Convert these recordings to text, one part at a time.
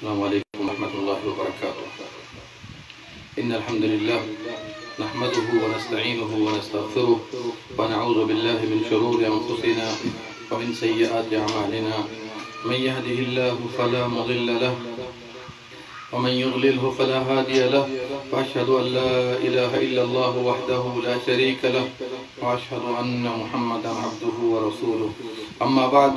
السلام عليكم ورحمة الله وبركاته. إن الحمد لله نحمده ونستعينه ونستغفره ونعوذ بالله من شرور أنفسنا ومن سيئات أعمالنا. من يهده الله فلا مضل له ومن يضلله فلا هادي له، وأشهد أن لا إله إلا الله وحده لا شريك له، وأشهد أن محمدا عبده ورسوله. أما بعد،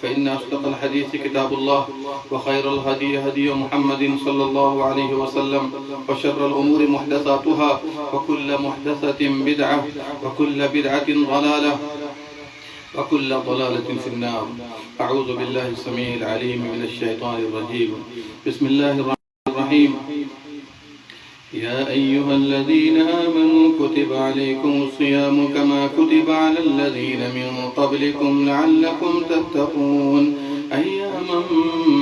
فإن أصدق الحديث كتاب الله، وخير الهدي هدي محمد صلى الله عليه وسلم، وشر الأمور محدثاتها، وكل محدثة بدعة، وكل بدعة ضلالة، وكل ضلالة في النار. أعوذ بالله السميع العليم من الشيطان الرجيم. بسم الله الرحمن الرحيم. يا أيها الذين آمنوا كتب عليكم الصيام كما كتب على الذين من قبلكم لعلكم تتقون أياما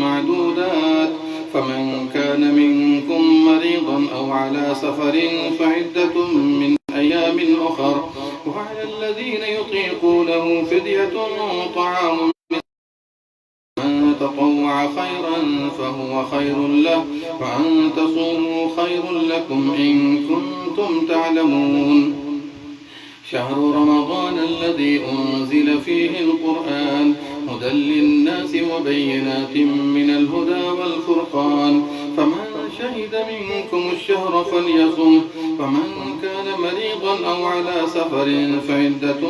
معدودات. فمن كان منكم مريضا أو على سفر فعدة من أيام أخر، وعلى الذين يطيقونه فدية طعام من تطوع خيرا فهو خير له، وأن تصوموا خير لكم إن كنتم تعلمون. شهر رمضان الذي أنزل فيه القرآن هدى للناس وبينات من الهدى والفرقان، فمن شهد منكم الشهر فليصم، ومن كان مريضا أو على سفر فعدة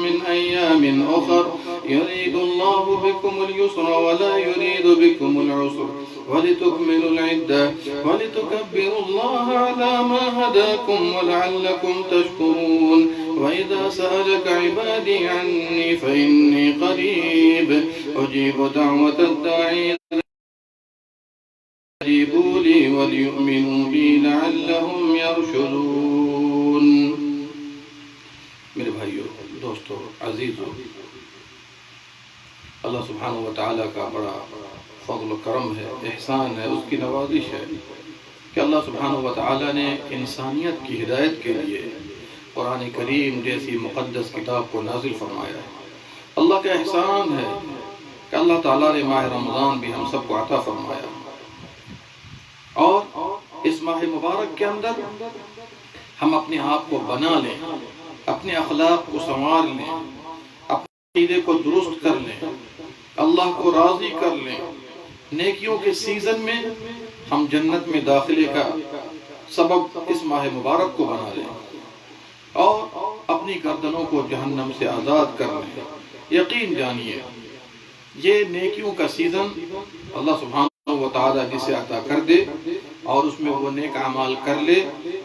من أيام أخر، يريد الله بكم اليسر ولا يريد بكم العسر، ولتكملوا العدة ولتكبروا الله على ما هداكم ولعلكم تشكرون. وإذا سألك عبادي عني فإني قريب أجيب دعوة الداعي يستجيبوا لي وليؤمنوا بي لعلهم يرشدون. میرے بھائیو، دوستو، عزیزو، اللہ سبحانہ و تعالیٰ کا بڑا فضل و کرم ہے، احسان ہے، اس کی نوازش ہے کہ اللہ سبحانہ و تعالیٰ نے انسانیت کی ہدایت کے لیے قرآن کریم جیسی مقدس کتاب کو نازل فرمایا ہے۔ اللہ کا احسان ہے کہ اللہ تعالیٰ نے ماہ رمضان بھی ہم سب کو عطا فرمایا، اور اس ماہ مبارک کے اندر ہم اپنے آپ کو بنا لیں، اپنے اخلاق کو سنوار لیں، اپنے عقیدے کو درست کر لیں، اللہ کو راضی کر لیں، نیکیوں کے سیزن میں ہم جنت میں داخلے کا سبب اس ماہ مبارک کو بنا لیں، اور اپنی گردنوں کو جہنم سے آزاد کر لیں۔ یقین جانیے، یہ نیکیوں کا سیزن اللہ سبحانہ و تعالیٰ جسے عطا کر دے اور اس میں وہ نیک اعمال کر لے،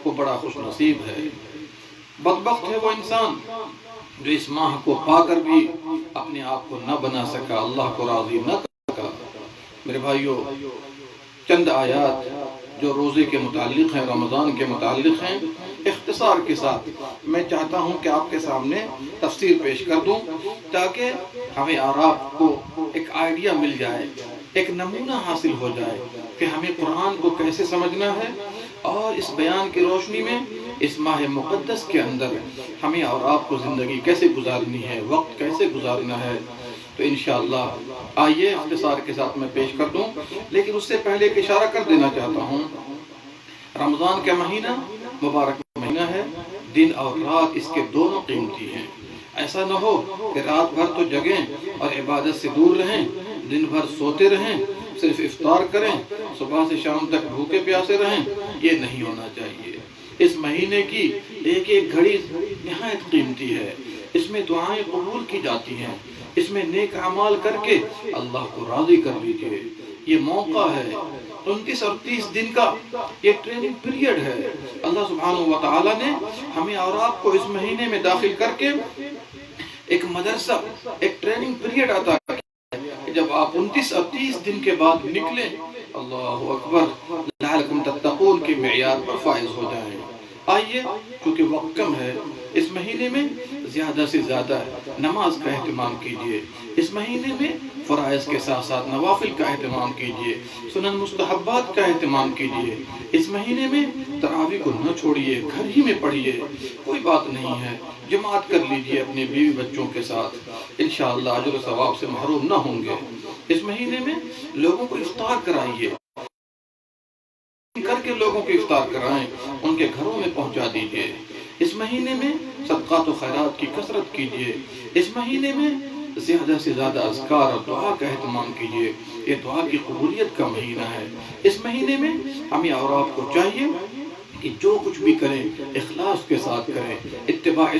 وہ بڑا خوش نصیب ہے۔ بدبخت ہے وہ انسان جو اس ماہ کو پا کر بھی اپنے آپ کو نہ بنا سکا، اللہ کو راضی نہ کر سکا۔ میرے بھائیو، چند آیات جو روزے کے متعلق ہیں، رمضان کے متعلق ہیں، اختصار کے ساتھ میں چاہتا ہوں کہ آپ کے سامنے تفسیر پیش کر دوں، تاکہ ہمیں اور آپ کو ایک آئیڈیا مل جائے، ایک نمونہ حاصل ہو جائے کہ ہمیں قرآن کو کیسے سمجھنا ہے، اور اس بیان کی روشنی میں اس ماہ مقدس کے اندر ہمیں اور آپ کو زندگی کیسے گزارنی ہے، وقت کیسے گزارنا ہے۔ تو انشاءاللہ آئیے اختصار کے ساتھ میں پیش کر دوں، لیکن اس سے پہلے ایک اشارہ کر دینا چاہتا ہوں۔ رمضان کا مہینہ مبارک مہینہ ہے، دن اور رات اس کے دونوں قیمتی ہیں۔ ایسا نہ ہو کہ رات بھر تو جگیں اور عبادت سے دور رہیں، دن بھر سوتے رہیں، صرف افطار کریں، صبح سے شام تک بھوکے پیاسے رہیں، یہ نہیں ہونا چاہیے۔ اس مہینے کی ایک ایک گھڑی نہایت قیمتی ہے، اس میں دعائیں قبول کی جاتی ہیں، اس میں نیک اعمال کر کے اللہ کو راضی کر لیجئے۔ یہ موقع ہے، 29 اور 30 دن کا یہ ٹریننگ پیریڈ ہے۔ اللہ سبحانہ و تعالیٰ نے ہمیں اور آپ کو اس مہینے میں داخل کر کے ایک مدرسہ، ایک ٹریننگ پیریڈ عطا کیا کہ جب آپ 29 اور 30 دن کے بعد نکلیں، اللہ اکبر، لعلکم تتقون کے معیار پر فائز ہو جائیں۔ آئیے، کیونکہ وقت کم ہے، اس مہینے میں زیادہ سے زیادہ نماز کا اہتمام کیجئے، اس مہینے میں فرائض کے ساتھ ساتھ نوافل کا اہتمام کیجئے، سنن مستحبات کا اہتمام کیجئے۔ اس مہینے میں تراویح کو نہ چھوڑیے، گھر ہی میں پڑھیے، کوئی بات نہیں ہے، جماعت کر لیجئے اپنے بیوی بچوں کے ساتھ، انشاءاللہ اجر و ثواب سے محروم نہ ہوں گے۔ اس مہینے میں لوگوں کو افطار کرائیے، کے لوگوں کو افطار کرائیں، ان کے گھروں میں پہنچا دیجئے۔ اس مہینے میں صدقات و خیرات کی کثرت کیجئے۔ اس مہینے میں زیادہ سے زیادہ اذکار اور دعا کا اہتمام کیجئے۔ یہ دعا کی قبولیت کا مہینہ ہے۔ اس مہینے میں ہمیں اور آپ کو چاہیے کہ جو کچھ بھی کریں اخلاص کے ساتھ کریں، اتباع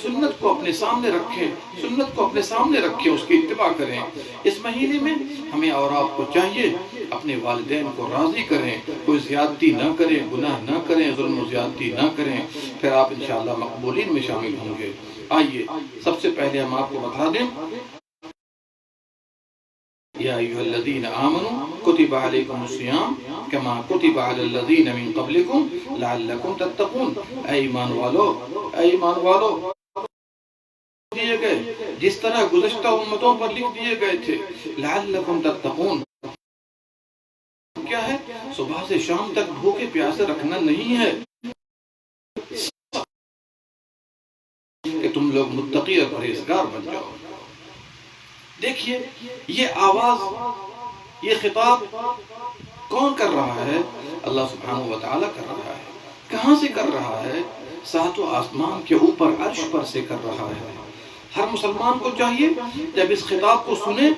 سنت کو اپنے سامنے رکھیں، سنت کو اپنے سامنے رکھیں، اس کی اتباع کریں۔ اس مہینے میں ہمیں اور آپ کو چاہیے اپنے والدین کو راضی کریں، کوئی زیادتی نہ کریں، گناہ نہ کریں، ظلم و زیادتی نہ کریں، پھر آپ انشاءاللہ مقبولین میں شامل ہوں گے۔ آئیے سب سے پہلے ہم آپ کو بتا دیں، یا ایھا الذین آمنوا کتب علیکم الصیام کما کتب علی الذین من قبلکم لعلکم تتقون۔ اے ایمان والو دیے گئے جس طرح گزشتہ امتوں پر لکھ دیے گئے تھے، لعلکم تتقون کیا ہے؟ صبح سے شام تک بھوکے پیاسے رکھنا نہیں ہے کہ تم لوگ متقی اور پرہیزگار بن جاؤ۔ دیکھیے یہ آواز، یہ خطاب کون کر رہا ہے؟ اللہ سبحانہ وتعالی کر رہا ہے۔ کہاں سے کر رہا ہے؟ ساتوں آسمان کے اوپر عرش پر سے کر رہا ہے۔ ہر مسلمان کو چاہیے جب اس خطاب کو سنے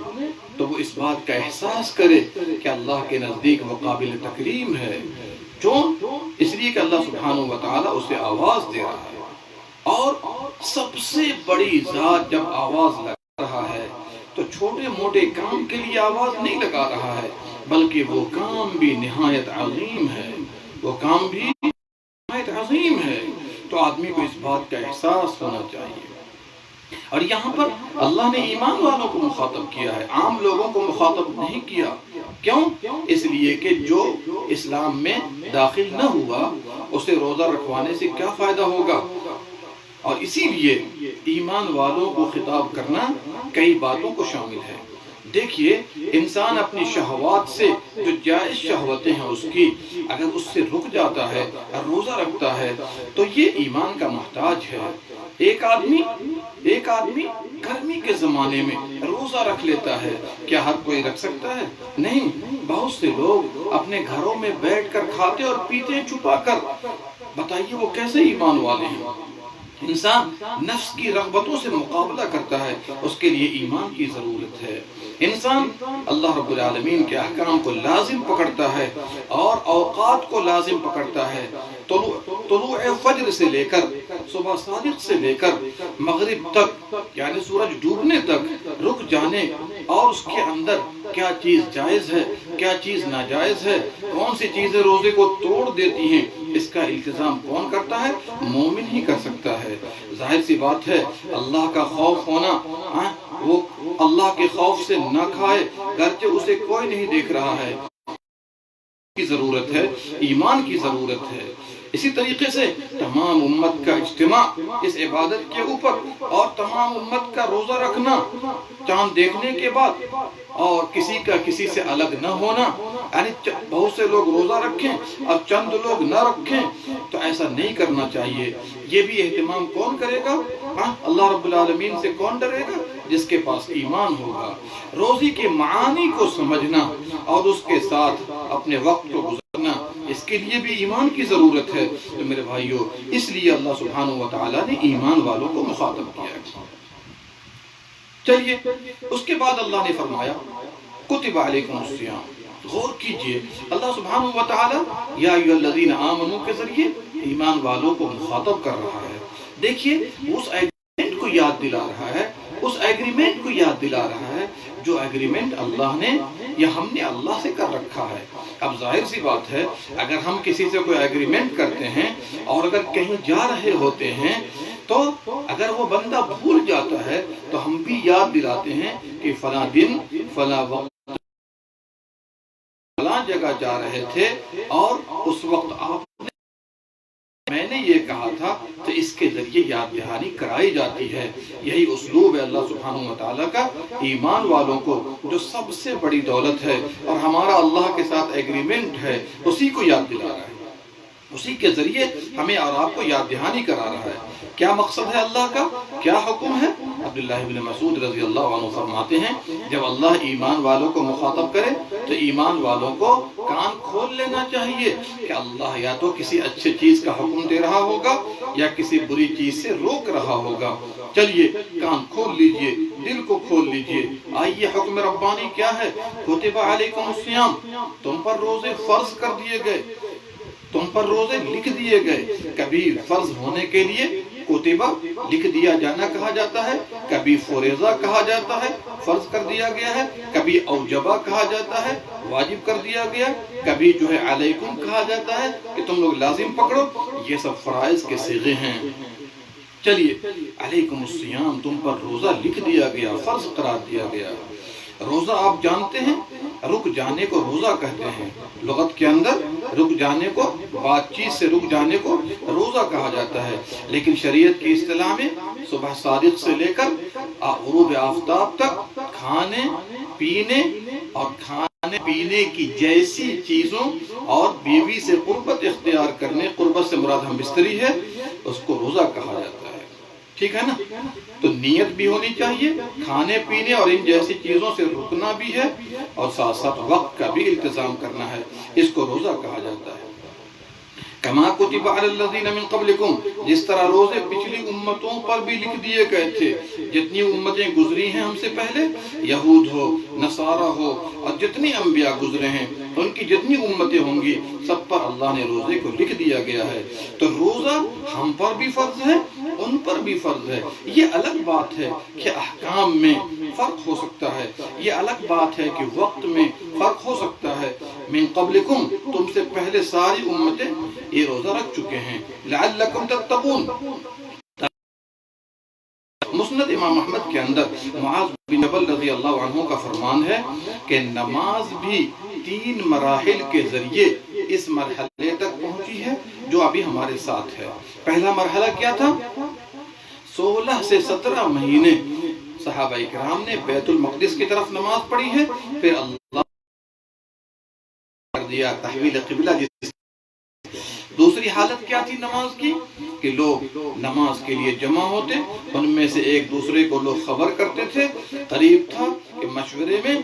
تو وہ اس بات کا احساس کرے کہ اللہ کے نزدیک وہ قابل تکریم ہے۔ کیوں؟ اس لیے کہ اللہ سبحانہ وتعالی اسے آواز دے رہا ہے، اور سب سے بڑی ذات جب آواز لگا رہا ہے تو چھوٹے موٹے کام کے لیے آواز نہیں لگا رہا ہے، بلکہ وہ کام بھی نہایت عظیم ہے، وہ کام بھی نہایت عظیم ہے۔ تو آدمی کو اس بات کا احساس ہونا چاہیے۔ اور یہاں پر اللہ نے ایمان والوں کو مخاطب کیا ہے، عام لوگوں کو مخاطب نہیں کیا۔ کیوں؟ اس لیے کہ جو اسلام میں داخل نہ ہوا اسے روزہ رکھوانے سے کیا فائدہ ہوگا؟ اور اسی لیے ایمان والوں کو خطاب کرنا کئی باتوں کو شامل ہے۔ دیکھیے انسان اپنی شہوات سے، جو جائز شہوتیں ہیں اس کی، اگر اس سے رک جاتا ہے اور روزہ رکھتا ہے تو یہ ایمان کا محتاج ہے۔ ایک آدمی گرمی کے زمانے میں روزہ رکھ لیتا ہے، کیا ہر کوئی رکھ سکتا ہے؟ نہیں۔ بہت سے لوگ اپنے گھروں میں بیٹھ کر کھاتے اور پیتے ہیں چھپا کر۔ بتائیے وہ کیسے ایمان والے ہیں؟ انسان نفس کی رغبتوں سے مقابلہ کرتا ہے، اس کے لیے ایمان کی ضرورت ہے۔ انسان اللہ رب العالمین کے احکام کو لازم پکڑتا ہے اور اوقات کو لازم پکڑتا ہے۔ طلوع فجر سے لے کر، صبح صادق سے لے کر مغرب تک، یعنی سورج ڈوبنے تک رک جانے، اور اس کے اندر کیا چیز جائز ہے، کیا چیز ناجائز ہے، کون سی چیزیں روزے کو توڑ دیتی ہیں، اس کا التزام کون کرتا ہے؟ مومن ہی کر سکتا ہے۔ ظاہر سی بات ہے اللہ کا خوف ہونا، وہ اللہ کے خوف سے نہ کھائے گرچہ اسے کوئی نہیں دیکھ رہا ہے، کی ضرورت ہے، ایمان کی ضرورت ہے۔ اسی طریقے سے تمام امت کا اجتماع اس عبادت کے اوپر، اور تمام امت کا روزہ رکھنا چاند دیکھنے کے بعد، اور کسی کا کسی سے الگ نہ ہونا، یعنی بہت سے لوگ روزہ رکھیں اور چند لوگ نہ رکھیں، تو ایسا نہیں کرنا چاہیے۔ یہ بھی اہتمام کون کرے گا؟ اللہ رب العالمین سے کون ڈرے گا؟ جس کے پاس ایمان ہوگا۔ روزی کے معانی کو سمجھنا اور اس کے ساتھ اپنے وقت کو گزارنا، اس کے لیے بھی ایمان کی ضرورت ہے۔ تو میرے بھائیو، اس لیے اللہ سبحانہ وتعالی نے ایمان والوں کو مخاطب کیا ہے۔ چلیے اس کے بعد اللہ نے فرمایا کتب علیکم الصیام۔ غور کیجئے، اللہ سبحانہ وتعالی یا ایھا الذین آمنوا کے ذریعے ایمان والوں کو مخاطب کر رہا ہے۔ دیکھیے اس ایگریمنٹ کو یاد دلا رہا ہے، اس ایگریمنٹ کو یاد دلا رہا ہے جو ایگریمنٹ اللہ نے یا ہم نے اللہ سے کر رکھا ہے۔ اب ظاہر سی بات ہے اگر ہم کسی سے کوئی ایگریمنٹ کرتے ہیں اور اگر کہیں جا رہے ہوتے ہیں تو اگر وہ بندہ بھول جاتا ہے تو ہم بھی یاد دلاتے ہیں کہ فلاں دن فلاں وقت فلاں جگہ جا رہے تھے اور اس وقت آپ میں نے یہ کہا تھا، تو اس کے ذریعے یاد دہانی کرائی جاتی ہے۔ یہی اسلوب ہے اللہ سبحانہ وتعالی کا ایمان والوں کو، جو سب سے بڑی دولت ہے اور ہمارا اللہ کے ساتھ ایگریمنٹ ہے، اسی کو یاد دلا رہا ہے، اسی کے ذریعے ہمیں اور آپ کو یاد دہانی کرا رہا ہے۔ کیا مقصد ہے اللہ کا؟ کیا حکم ہے؟ عبداللہ بن مسعود رضی اللہ عنہ فرماتے ہیں جب اللہ ایمان والوں کو مخاطب کرے تو ایمان والوں کو کان کھول لینا چاہیے کہ اللہ یا تو کسی اچھے چیز کا حکم دے رہا ہوگا یا کسی بری چیز سے روک رہا ہوگا۔ چلیے کان کھول لیجئے، دل کو کھول لیجئے۔ آئیے حکم ربانی کیا ہے؟ کتب علیکم الصیام، تم پر روزے فرض کر دیے گئے، تم پر روزے لکھ دیے گئے۔ کبھی فرض ہونے کے لیے کتبہ لکھ دیا جانا کہا جاتا ہے، کبھی فریضہ کہا جاتا ہے، فرض کر دیا گیا ہے، کبھی اوجبہ کہا جاتا ہے، واجب کر دیا گیا، کبھی جو ہے علیکم کہا جاتا ہے کہ تم لوگ لازم پکڑو۔ یہ سب فرائض کے صیغے ہیں۔ چلیے علیکم الصیام، تم پر روزہ لکھ دیا گیا، فرض قرار دیا گیا۔ روزہ آپ جانتے ہیں رک جانے کو روزہ کہتے ہیں، لغت کے اندر رک جانے کو، بات چیت سے رک جانے کو روزہ کہا جاتا ہے، لیکن شریعت کی اصطلاح میں صبح صادق سے لے کر غروب آفتاب تک کھانے پینے اور کھانے پینے کی جیسی چیزوں اور بیوی سے قربت اختیار کرنے، قربت سے مراد ہم بستری ہے، اس کو روزہ کہا جاتا ہے۔ ٹھیک ہے نا؟ تو نیت بھی ہونی چاہیے، کھانے پینے اور ان جیسی چیزوں سے رکنا بھی ہے، اور ساتھ ساتھ وقت کا بھی التزام کرنا ہے، اس کو روزہ کہا جاتا ہے۔ کما کتب علی الذین من قبلکم، جس طرح روزے پچھلی امتوں پر بھی لکھ دیے گئے تھے، جتنی امتیں گزری ہیں ہم سے پہلے، یہود ہو، نصارہ ہو، اور جتنی انبیاء گزرے ہیں ان کی جتنی امتیں ہوں گی سب پر اللہ نے روزے کو لکھ دیا گیا ہے۔ تو روزہ ہم پر بھی فرض ہے، ان پر بھی فرض ہے۔ یہ الگ بات ہے کہ احکام میں فرق ہو سکتا ہے، یہ الگ بات ہے کہ وقت میں فرق ہو سکتا ہے۔ من قبلکم، تم سے پہلے ساری امتیں یہ روزہ رکھ چکے ہیں۔ لعلکم تتقون، مسند امام احمد کے اندر معاذ بن جبل رضی اللہ عنہ کا فرمان ہے کہ نماز بھی 3 مراحل کے ذریعے اس مرحلے تک پہنچی ہے جو ابھی ہمارے ساتھ ہے۔ پہلا مرحلہ کیا تھا؟ 16 سے 17 مہینے صحابہ کرام نے بیت المقدس کی طرف نماز پڑھی ہے، پھر اللہ کر دیا تحویل قبلہ۔ دوسری حالت کیا تھی نماز کی؟ کہ لوگ نماز کے لیے جمع ہوتے، ان میں سے ایک دوسرے کو لوگ خبر کرتے تھے، قریب تھا کہ مشورے میں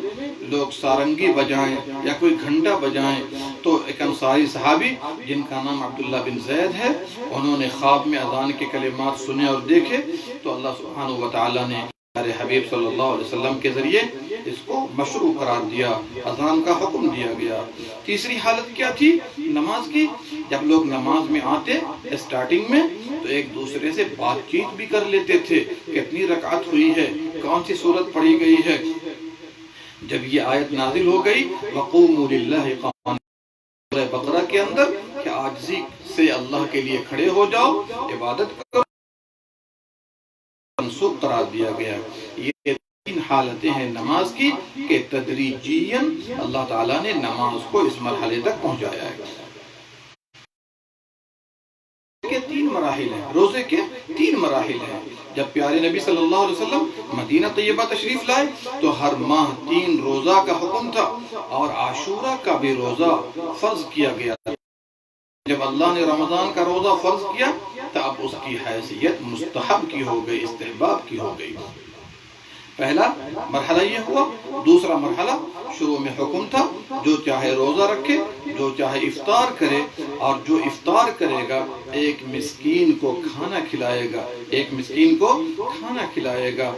لوگ سارنگی بجائیں یا کوئی گھنٹا بجائیں، تو ایک انصاری صحابی جن کا نام عبداللہ بن زید ہے، انہوں نے خواب میں اذان کے کلمات سنے اور دیکھے، تو اللہ سبحانہ وتعالی نے ہمارے حبیب صلی اللہ علیہ وسلم کے ذریعے اس کو مشروع قرار دیا، اذان کا حکم دیا گیا۔ تیسری حالت کیا تھی نماز کی؟ جب لوگ نماز میں آتے اسٹارٹنگ میں تو ایک دوسرے سے بات چیت بھی کر لیتے تھے، کتنی رکعت ہوئی ہے، کون سی سورت پڑھی گئی ہے۔ جب یہ آیت نازل ہو گئی وَقُومُوا لِلَّهِ قَانِتِينَ، سورہ بقرہ کے اندر کہ عاجزی سے اللہ کے لیے کھڑے ہو جاؤ، عبادت کرو، منسوخ قرار دیا گیا۔ یہ 3 حالتیں ہیں نماز کی کہ تدریجیاً اللہ تعالیٰ نے نماز کو اس مرحلے تک پہنچایا ہے۔ کے 3 مراحل ہیں، روزے کے 3 مراحل ہیں۔ جب پیارے نبی صلی اللہ علیہ وسلم مدینہ طیبہ تشریف لائے تو ہر ماہ 3 روزہ کا حکم تھا، اور عاشورہ کا بھی روزہ فرض کیا گیا تھا۔ جب اللہ نے رمضان کا روزہ فرض کیا تو اب اس کی حیثیت مستحب کی ہو گئی، استحباب کی ہو گئی۔ پہلا مرحلہ یہ ہوا۔ دوسرا مرحلہ شروع میں حکم تھا جو چاہے روزہ رکھے، جو چاہے افطار کرے، اور جو افطار کرے گا ایک مسکین کو کھانا کھلائے گا، ایک مسکین کو کھانا کھلائے گا۔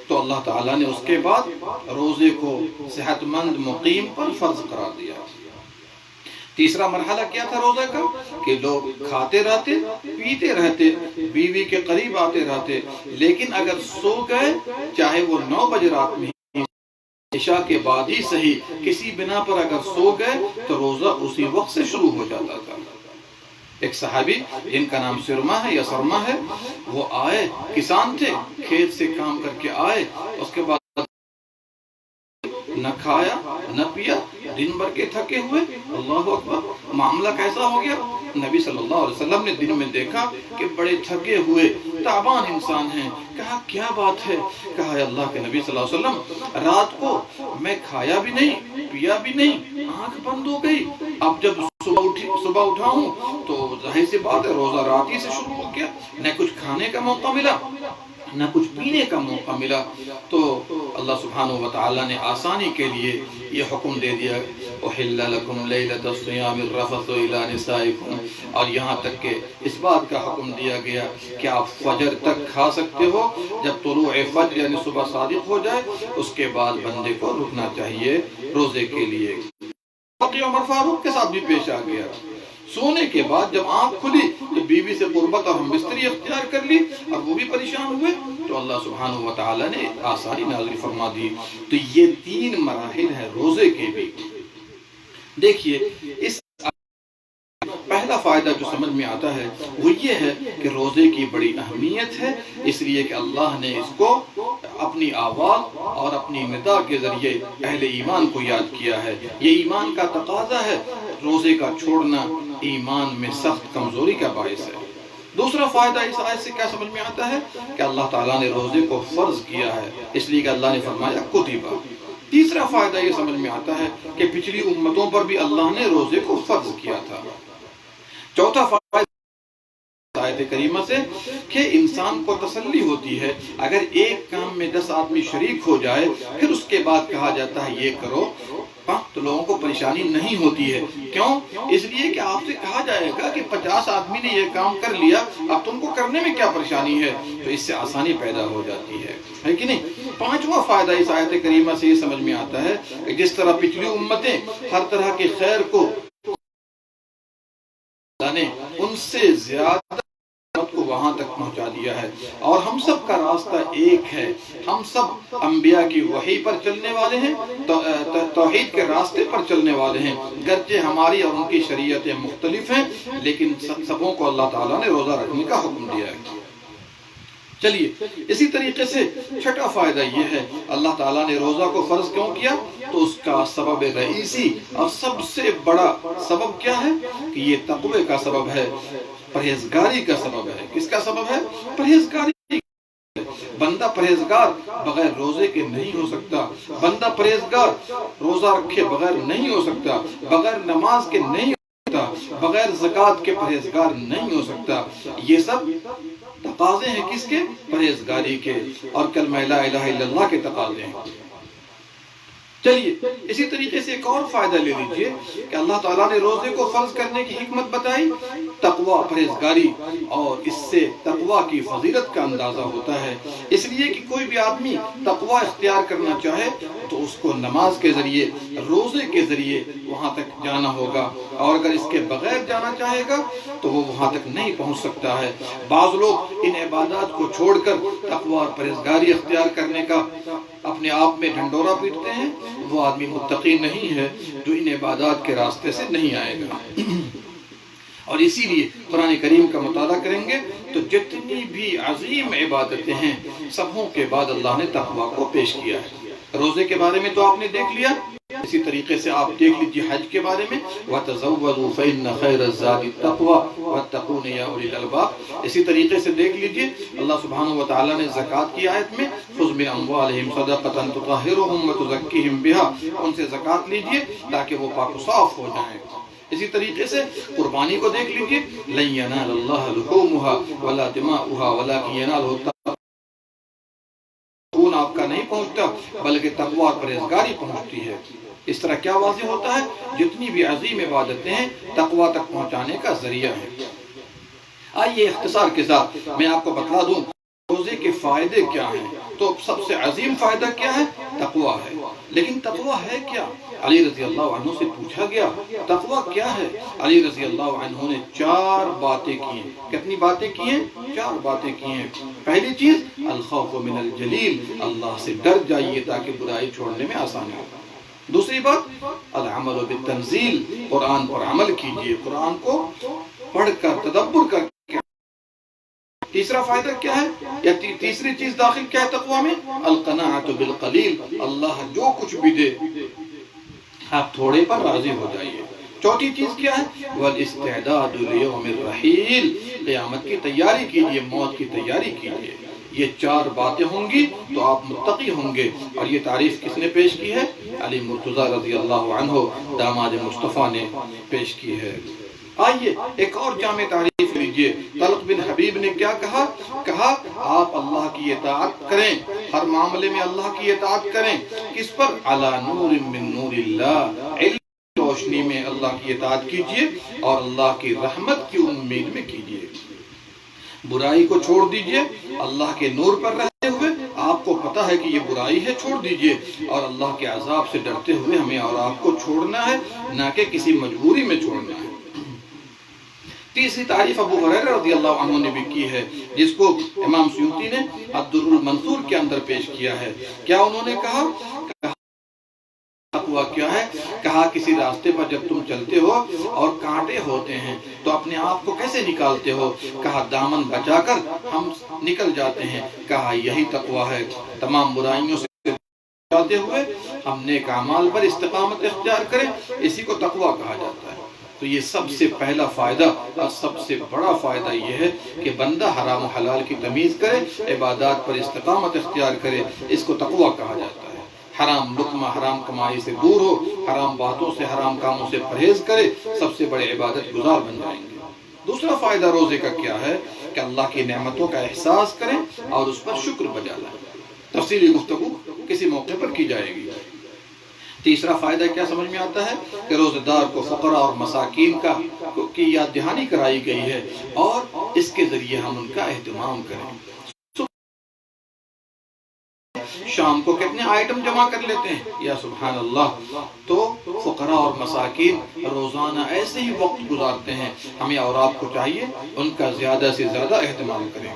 تو اللہ تعالیٰ نے اس کے بعد روزے کو صحت مند مقیم پر فرض قرار دیا۔ تیسرا مرحلہ کیا تھا روزہ کا؟ کہ لوگ کھاتے رہتے، پیتے رہتے، بیوی کے قریب آتے رہتے، لیکن اگر سو گئے، چاہے وہ 9 بجے رات میں عشاء کے بعد ہی صحیح، کسی بنا پر اگر سو گئے تو روزہ اسی وقت سے شروع ہو جاتا تھا۔ ایک صحابی جن کا نام سرما ہے یا سرما ہے، وہ آئے، کسان تھے، کھیت سے کام کر کے آئے، اس کے بعد نہ کھایا نہ پیا، دن بھر کے تھکے ہوئے۔ اللہ اکبر، معاملہ کیسا ہو گیا؟ نبی صلی اللہ علیہ وسلم نے دن میں دیکھا کہ بڑے تھکے ہوئے تعبان انسان ہیں۔ کہا کیا بات ہے؟ کہا اے اللہ کے نبی صلی اللہ علیہ وسلم، رات کو میں کھایا بھی نہیں پیا بھی نہیں، آنکھ بند ہو گئی، اب جب صبح اٹھا ہوں تو ظاہر سی بات ہے روزہ رات ہی سے شروع ہو گیا، نہ کچھ کھانے کا موقع ملا۔ نہ کچھ پینے کا موقع ملا، تو اللہ سبحانہ و تعالیٰ نے آسانی کے لیے یہ حکم دے دیا احل لکم لیلۃ الصیام الرفث الی نسائکم، اور یہاں تک کہ اس بات کا حکم دیا گیا کہ آپ فجر تک کھا سکتے ہو، جب طلوع فجر یعنی صبح صادق ہو جائے اس کے بعد بندے کو رکنا چاہیے روزے کے لیے۔ عمر فاروق کے ساتھ بھی پیش آ گیا، سونے کے بعد جب آنکھ کھلی تو بیوی سے قربت اور ہم بستری اختیار کر لی اور وہ بھی پریشان ہوئے، تو اللہ سبحانہ و تعالیٰ نے آسانی نازل فرما دی۔ تو یہ 3 مراحل ہیں روزے کے بھی۔ دیکھیے اس پہلا فائدہ جو سمجھ میں آتا ہے وہ یہ ہے کہ روزے کی بڑی اہمیت ہے، اس لیے کہ اللہ نے اس کو اپنی آواز اور اپنی ندا کے ذریعے اہل ایمان کو یاد کیا ہے۔ یہ ایمان کا تقاضا ہے، روزے کا چھوڑنا ایمان میں سخت کمزوری کا باعث ہے۔ دوسرا فائدہ اس آیت سے کیا سمجھ میں آتا ہے کہ اللہ تعالیٰ نے روزے کو فرض کیا ہے، اس لیے کہ اللہ نے فرمایا کتبہ۔ تیسرا فائدہ یہ سمجھ میں آتا ہے کہ پچھلی امتوں پر بھی اللہ نے روزے کو فرض کیا تھا۔ چوتھا فائدہ آیت کریمہ سے کہ انسان کو تسلی ہوتی ہے، اگر ایک کام میں 10 آدمی شریک ہو جائے پھر اس کے بعد کہا جاتا ہے یہ کرو، تو لوگوں کو پریشانی نہیں ہوتی ہے۔ کیوں؟ اس لیے کہ آپ سے کہا جائے گا کہ 50 آدمی نے یہ کام کر لیا، اب تم کو کرنے میں کیا پریشانی ہے، تو اس سے آسانی پیدا ہو جاتی ہے کہ نہیں؟ پانچواں فائدہ اس آیت کریمہ سے یہ سمجھ میں آتا ہے کہ جس طرح پچھلی امتیں ہر طرح کے خیر کو نے ان سے زیادہ کو وہاں تک پہنچا دیا ہے، اور ہم سب کا راستہ ایک ہے، ہم سب انبیاء کی وحی پر چلنے والے ہیں، توحید کے راستے پر چلنے والے ہیں، گرچہ ہماری اور ان کی شریعتیں مختلف ہیں لیکن سبوں کو اللہ تعالیٰ نے روزہ رکھنے کا حکم دیا ہے۔ چلیے اسی طریقے سے چھٹا فائدہ یہ ہے اللہ تعالیٰ نے روزہ کو فرض کیوں کیا، تو اس کا سبب رئیسی اور سب سے بڑا سبب کیا ہے کہ یہ تقوی کا سبب ہے، پرہیزگاری کا سبب ہے۔ کس کا سبب ہے؟ پرہیزگاری۔ بندہ پرہیزگار بغیر روزے کے نہیں ہو سکتا، بندہ پرہیزگار روزہ رکھے بغیر نہیں ہو سکتا، بغیر نماز کے نہیں ہو سکتا، بغیر زکوٰۃ کے پرہیزگار نہیں ہو سکتا۔ یہ سب تقاضے ہیں کس کے؟ پرہیزگاری کے، اور کلمہ لا الہ الا اللہ کے تقاضے ہیں۔ چلیے اسی طریقے سے ایک اور فائدہ لے لیجئے کہ اللہ تعالیٰ نے روزے کو فرض کرنے کی حکمت بتائی، تقوی، پرہیزگاری، اور اس سے تقوی کی فضیلت کا اندازہ ہوتا ہے۔ اس لیے کہ کوئی بھی آدمی تقوی اختیار کرنا چاہے تو اس کو نماز کے ذریعے، روزے کے ذریعے وہاں تک جانا ہوگا، اور اگر اس کے بغیر جانا چاہے گا تو وہ وہاں تک نہیں پہنچ سکتا ہے۔ بعض لوگ ان عبادات کو چھوڑ کر تقوی اور پرہیزگاری اختیار کرنے کا اپنے آپ میں ڈھنڈورا پیٹتے ہیں، وہ آدمی متقی نہیں ہے جو ان عبادات کے راستے سے نہیں آئے گا۔ اور اسی لیے قرآن کریم کا مطالعہ کریں گے تو جتنی بھی عظیم عبادتیں ہیں سبوں کے بعد اللہ نے تقوی کو پیش کیا ہے۔ روزے کے بارے میں تو آپ نے دیکھ لیا، اسی طریقے سے آپ دیکھ لیجیے حج کے بارے میں وَتَزَوَّدُوا فَإِنَّ خَيْرَ الزَّادِ التَّقْوَىٰ وَاتَّقُونِ يَا أُولِي الْأَلْبَابِ۔ اسی طریقے سے دیکھ لیجیے اللہ سبحانہ و تعالیٰ نے زکوٰۃ کی آیت میں خُذْ مِنْ أَمْوَالِهِمْ صَدَقَةً تُطَهِّرُهُمْ وَتُزَكِّيهِمْ بِهَا، ان سے زکوٰۃ لیجیے تاکہ وہ پاک و صاف ہو جائیں۔ اسی طریقے سے قربانی کو دیکھ لیجیے لَن يَنَالَ اللَّهَ لُحُومُهَا وَلَا دِمَاؤُهَا وَلَكِنْ يَنَالُهُ خون آپ کا نہیں پہنچتا بلکہ تقوی اور پرہیزگاری پہنچتی ہے۔ اس طرح کیا واضح ہوتا ہے جتنی بھی عظیم عبادتیں ہیں تقوی تک پہنچانے کا ذریعہ ہے۔ آئیے اختصار کے ساتھ میں آپ کو بتلا دوں روزے کے فائدے کیا ہیں۔ تو سب سے عظیم فائدہ کیا ہے؟ تقوی ہے۔ لیکن تقوی ہے کیا؟ علی رضی اللہ عنہ سے پوچھا گیا تقوی کیا ہے؟ علی رضی اللہ عنہ نے 4 باتیں کی ہیں۔ کتنی باتیں کی ہیں؟ 4 باتیں کی ہیں۔ پہلی چیز الخوف من الجلیل، اللہ سے ڈر جائیے تاکہ برائی چھوڑنے میں آسانی ہو۔ دوسری بات العمل بالتنزیل، قرآن پر عمل کیجئے، قرآن کو پڑھ کر تدبر کر کے۔ تیسرا فائدہ کیا ہے یا تیسری چیز داخل کیا ہے تقوی میں؟ القناعۃ بالقلیل، اللہ جو کچھ بھی دے آپ تھوڑے پر راضی ہو جائیے۔ چوتھی چیز کیا ہے؟ والاستعداد لیوم الرحیل، قیامت کی تیاری کیجئے، موت کی تیاری کیجئے۔ یہ 4 باتیں ہوں گی تو آپ متقی ہوں گے۔ اور یہ تعریف کس نے پیش کی ہے؟ علی مرتضیٰ رضی اللہ عنہ داماد مصطفیٰ نے پیش کی ہے۔ آئیے ایک اور جامع تعریف لیجیے دیجئے۔ طلق بن حبیب نے کیا کہا؟ کہا آپ اللہ کی اطاعت کریں، ہر معاملے میں اللہ کی اطاعت کریں۔ کس پر؟ علی نور من نور اللہ، علم کی روشنی میں اللہ کی اطاعت کیجئے اور اللہ کی رحمت کی امید میں کیجئے۔ برائی کو چھوڑ دیجئے اللہ کے نور پر رہتے ہوئے، آپ کو پتہ ہے کہ یہ برائی ہے، چھوڑ دیجئے، اور اللہ کے عذاب سے ڈرتے ہوئے ہمیں اور آپ کو چھوڑنا ہے، نہ کہ کسی مجبوری میں چھوڑنا ہے۔ تیسری تعریف ابو ہریرہ رضی اللہ عنہ نے بھی کی ہے، جس کو امام سیوطی نے الدر المنثور کے اندر پیش کیا ہے۔ کیا انہوں نے کہا؟ تقویٰ کیا ہے؟ کہا کسی راستے پر جب تم چلتے ہو اور کانٹے ہوتے ہیں تو اپنے آپ کو کیسے نکالتے ہو؟ کہا دامن بچا کر ہم نکل جاتے ہیں۔ کہا یہی تقویٰ ہے، تمام برائیوں سے بچاتے ہوئے ہم نیک اعمال پر استقامت اختیار کریں، اسی کو تقویٰ کہا جاتا ہے۔ تو یہ سب سے پہلا فائدہ اور سب سے بڑا فائدہ یہ ہے کہ بندہ حرام و حلال کی تمیز کرے، عبادات پر استقامت اختیار کرے، اس کو تقویٰ کہا جاتا ہے۔ حرام لقمہ، حرام کمائی سے دور ہو، حرام باتوں سے، حرام کاموں سے پرہیز کرے، سب سے بڑے عبادت گزار بن جائیں گے۔ دوسرا فائدہ روزے کا کیا ہے؟ کہ اللہ کی نعمتوں کا احساس کریں اور اس پر شکر بجا لائیں۔ تفصیلی گفتگو کسی موقع پر کی جائے گی۔ تیسرا فائدہ کیا سمجھ میں آتا ہے؟ کہ روزہ دار کو فقراء اور مساکین کی یاد دہانی کرائی گئی ہے اور اس کے ذریعے ہم ان کا اہتمام کریں۔ شام کو کتنے آئٹم جمع کر لیتے ہیں، یا سبحان اللہ! تو فقراء اور مساکین روزانہ ایسے ہی وقت گزارتے ہیں، ہمیں اور آپ کو چاہیے ان کا زیادہ سے زیادہ اہتمام کریں۔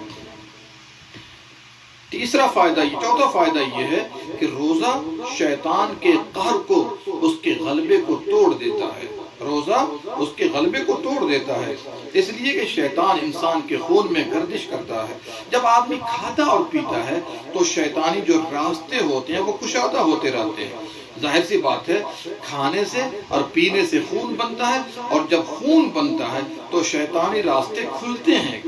چوتھا فائدہ یہ ہے کہ روزہ شیطان کے قہر کو، اس کے غلبے کو توڑ دیتا ہے۔ روزہ اس کے غلبے کو توڑ دیتا ہے، اس لیے کہ شیطان انسان کے خون میں گردش کرتا ہے۔ جب آدمی کھاتا اور پیتا ہے تو شیطانی جو راستے ہوتے ہیں وہ کشادہ ہوتے رہتے ہیں۔ ظاہر سی بات ہے، کھانے سے اور پینے سے خون بنتا ہے، اور جب خون بنتا ہے تو شیطانی راستے کھلتے ہیں۔